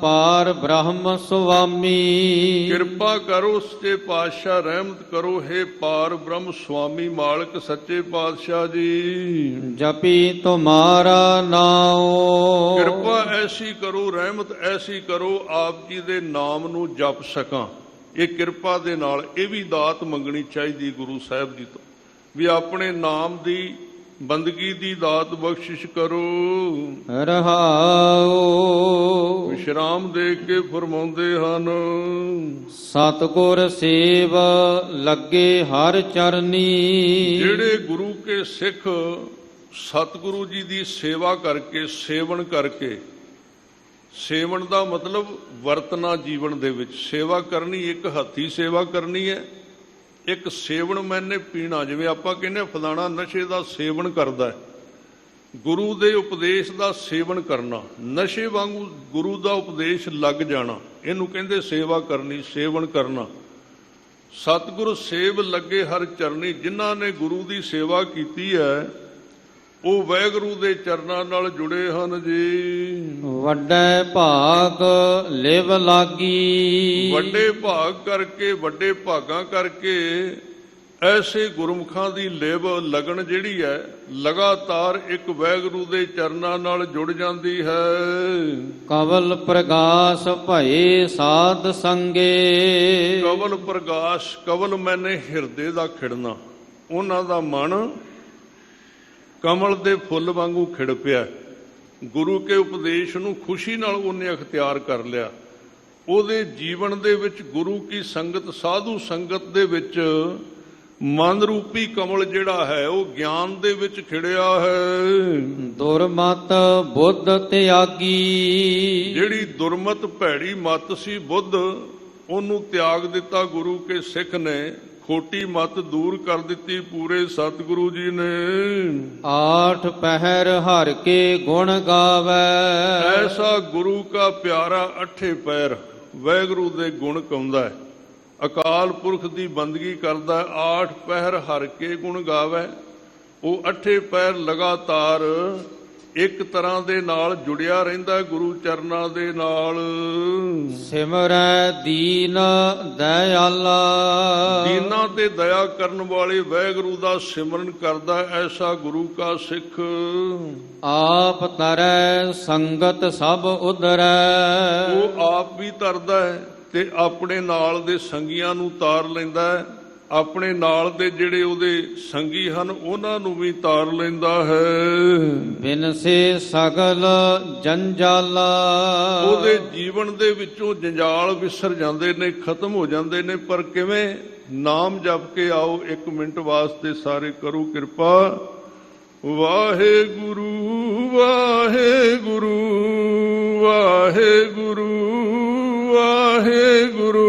ਪਾਰ ਬ੍ਰਹਮ ਸੁਆਮੀ। ਕਿਰਪਾ ਕਰੋ ਸੱਚੇ ਪਾਤਸ਼ਾਹ, ਰਹਿਮਤ ਕਰੋ हे ਪਾਰ ਬ੍ਰਹਮ ਸੁਆਮੀ ਮਾਲਕ ਸੱਚੇ ਪਾਤਸ਼ਾਹ ਜੀ। ਜਪੀ ਤੁਮਾਰਾ ਨਾਉ। ਕਿਰਪਾ ਐਸੀ ਕਰੋ, ਰਹਿਮਤ ਐਸੀ ਕਰੋ, ਆਪ ਜੀ ਦੇ ਨਾਮ ਨੂੰ ਜਪ ਸਕਾਂ। ਇਹ ਕਿਰਪਾ ਦੇ ਨਾਲ ਇਹ ਵੀ ਦਾਤ ਮੰਗਣੀ ਚਾਹੀਦੀ ਗੁਰੂ ਸਾਹਿਬ ਜੀ ਤੋਂ, ਵੀ ਆਪਣੇ ਨਾਮ ਦੀ ਬੰਦਗੀ ਦੀ ਦਾਤ ਬਖਸ਼ਿਸ਼ ਕਰੋ। ਰਹਾਉ। ਵਿਸ਼ਰਾਮ ਦੇ ਕੇ ਫਰਮਾਉਂਦੇ ਹਨ, ਸਤਿਗੁਰ ਸੇਵ ਲੱਗੇ ਹਰ ਚਰਨੀ। ਜਿਹੜੇ ਗੁਰੂ ਕੇ ਸਿੱਖ ਸਤਿਗੁਰੂ ਜੀ ਦੀ ਸੇਵਾ ਕਰਕੇ, ਸੇਵਨ ਕਰਕੇ, ਸੇਵਨ ਦਾ ਮਤਲਬ ਵਰਤਣਾ ਜੀਵਨ ਦੇ ਵਿੱਚ। ਸੇਵਾ ਕਰਨੀ ਇੱਕ ਹੱਥੀ ਸੇਵਾ ਕਰਨੀ ਹੈ, ਇੱਕ ਸੇਵਨ ਮੈਨੇ ਪੀਣਾ। ਜਿਵੇਂ ਆਪਾਂ ਕਹਿੰਦੇ ਫਲਾਣਾ ਨਸ਼ੇ ਦਾ ਸੇਵਨ ਕਰਦਾ ਹੈ, ਗੁਰੂ ਦੇ ਉਪਦੇਸ਼ ਦਾ ਸੇਵਨ ਕਰਨਾ, ਨਸ਼ੇ ਵਾਂਗੂ ਗੁਰੂ ਦਾ ਉਪਦੇਸ਼ ਲੱਗ ਜਾਣਾ, ਇਹਨੂੰ ਕਹਿੰਦੇ ਸੇਵਾ ਕਰਨੀ, ਸੇਵਨ ਕਰਨਾ। ਸਤਿਗੁਰ ਸੇਵ ਲੱਗੇ ਹਰ ਚਰਨੀ। ਜਿਨ੍ਹਾਂ ਨੇ ਗੁਰੂ ਦੀ ਸੇਵਾ ਕੀਤੀ ਹੈ ਉਹ ਵਾਹਿਗੁਰੂ ਦੇ ਚਰਨਾਂ ਨਾਲ ਜੁੜੇ ਹਨ ਜੀ। ਵੱਡੇ ਭਾਗ ਲਿਵ ਲਾਗੀ। ਵੱਡੇ ਭਾਗ ਕਰਕੇ, ਵੱਡੇ ਭਾਗਾਂ ਕਰਕੇ ਐਸੇ ਗੁਰਮੁਖਾਂ ਦੀ ਲਿਵ ਲਗਨ ਜਿਹੜੀ ਹੈ ਲਗਾਤਾਰ ਇੱਕ ਵਾਹਿਗੁਰੂ ਦੇ ਚਰਨਾਂ ਨਾਲ ਜੁੜ ਜਾਂਦੀ ਹੈ। ਕਵਲ ਪ੍ਰਗਾਸ ਭਏ ਸਾਧ ਸੰਗੇ। ਕਵਲ ਪ੍ਰਗਾਸ, ਕਵਲ ਮੈਨੇ ਹਿਰਦੇ ਦਾ ਖਿੜਨਾ। ਉਹਨਾਂ ਦਾ ਮਨ ਕਮਲ ਦੇ ਫੁੱਲ ਵਾਂਗੂ ਖਿੜ ਪਿਆ। ਗੁਰੂ ਕੇ ਉਪਦੇਸ਼ ਨੂੰ ਖੁਸ਼ੀ ਨਾਲ ਉਹਨੇ ਅਖਤਿਆਰ ਕਰ ਲਿਆ। ਉਹਦੇ ਜੀਵਨ ਦੇ ਵਿੱਚ ਗੁਰੂ ਕੀ ਸੰਗਤ, ਸਾਧੂ ਸੰਗਤ ਦੇ ਵਿੱਚ ਮਨ ਰੂਪੀ ਕਮਲ ਜਿਹੜਾ ਹੈ ਉਹ ਗਿਆਨ ਦੇ ਵਿੱਚ ਖਿੜਿਆ ਹੈ। ਦੁਰਮਤ ਬੁੱਧ ਤਿਆਗੀ। ਜਿਹੜੀ ਦੁਰਮਤ ਭੈੜੀ ਮਤ ਸੀ ਬੁੱਧ, ਉਹਨੂੰ ਤਿਆਗ ਦਿੱਤਾ ਗੁਰੂ ਕੇ ਸਿੱਖ ਨੇ। ਖੋਟੀ ਮਤ ਦੂਰ ਕਰ ਦਿੱਤੀ ਪੂਰੇ ਸਤਿਗੁਰੂ ਜੀ ਨੇ। ਆਠ ਪਹਿਰ ਹਰ ਕੇ ਗੁਣ ਗਾਵੇ। ਐਸਾ ਗੁਰੂ ਕਾ ਪਿਆਰਾ ਅੱਠੇ ਪੈਰ ਵਾਹਿਗੁਰੂ ਦੇ ਗੁਣ ਗਾਉਂਦਾ ਹੈ, ਅਕਾਲ ਪੁਰਖ ਦੀ ਬੰਦਗੀ ਕਰਦਾ ਹੈ। ਆਠ ਪਹਿਰ ਹਰ ਕੇ ਗੁਣ ਗਾਵੇ। ਉਹ ਅੱਠੇ ਪੈਰ ਲਗਾਤਾਰ ਇੱਕ ਤਰ੍ਹਾਂ ਦੇ ਨਾਲ ਜੁੜਿਆ ਰਹਿੰਦਾ ਗੁਰੂ ਚਰਨਾਂ ਦੇ ਨਾਲ। ਸਿਮਰੈ ਦੀਨ ਦਇਆਲਾ। ਦੀਨਾਂ ਤੇ ਦਇਆ ਕਰਨ ਵਾਲੇ ਵਾਹਿਗੁਰੂ ਦਾ ਸਿਮਰਨ ਕਰਦਾ ਐਸਾ ਗੁਰੂ ਕਾ ਸਿੱਖ। ਆਪ ਤਰੈ ਸੰਗਤ ਸਭ ਉਧਰੈ। ਉਹ ਆਪ ਵੀ ਤਰਦਾ ਹੈ ਤੇ ਆਪਣੇ ਨਾਲ ਦੇ ਸੰਗੀਆਂ ਨੂੰ ਤਾਰ ਲੈਂਦਾ ਹੈ। ਆਪਣੇ ਨਾਲ ਦੇ ਜਿਹੜੇ ਉਹਦੇ ਸੰਗੀ ਹਨ ਉਹਨਾਂ ਨੂੰ ਵੀ ਤਾਰ ਲੈਂਦਾ ਹੈ। ਬਿਨਸੇ ਸਗਲ ਜੰਜਾਲਾ। ਉਹਦੇ ਜੀਵਨ ਦੇ ਵਿੱਚੋਂ ਜੰਜਾਲ ਵਿਸਰ ਜਾਂਦੇ ਨੇ, ਖਤਮ ਹੋ ਜਾਂਦੇ ਨੇ। ਪਰ ਕਿਵੇਂ? ਨਾਮ ਜਪ ਕੇ ਆਓ। 1 ਮਿੰਟ ਵਾਸਤੇ ਸਾਰੇ ਕਰੋ ਕਿਰਪਾ। ਵਾਹਿਗੁਰੂ ਵਾਹਿਗੁਰੂ ਵਾਹਿਗੁਰੂ ਵਾਹਿਗੁਰੂ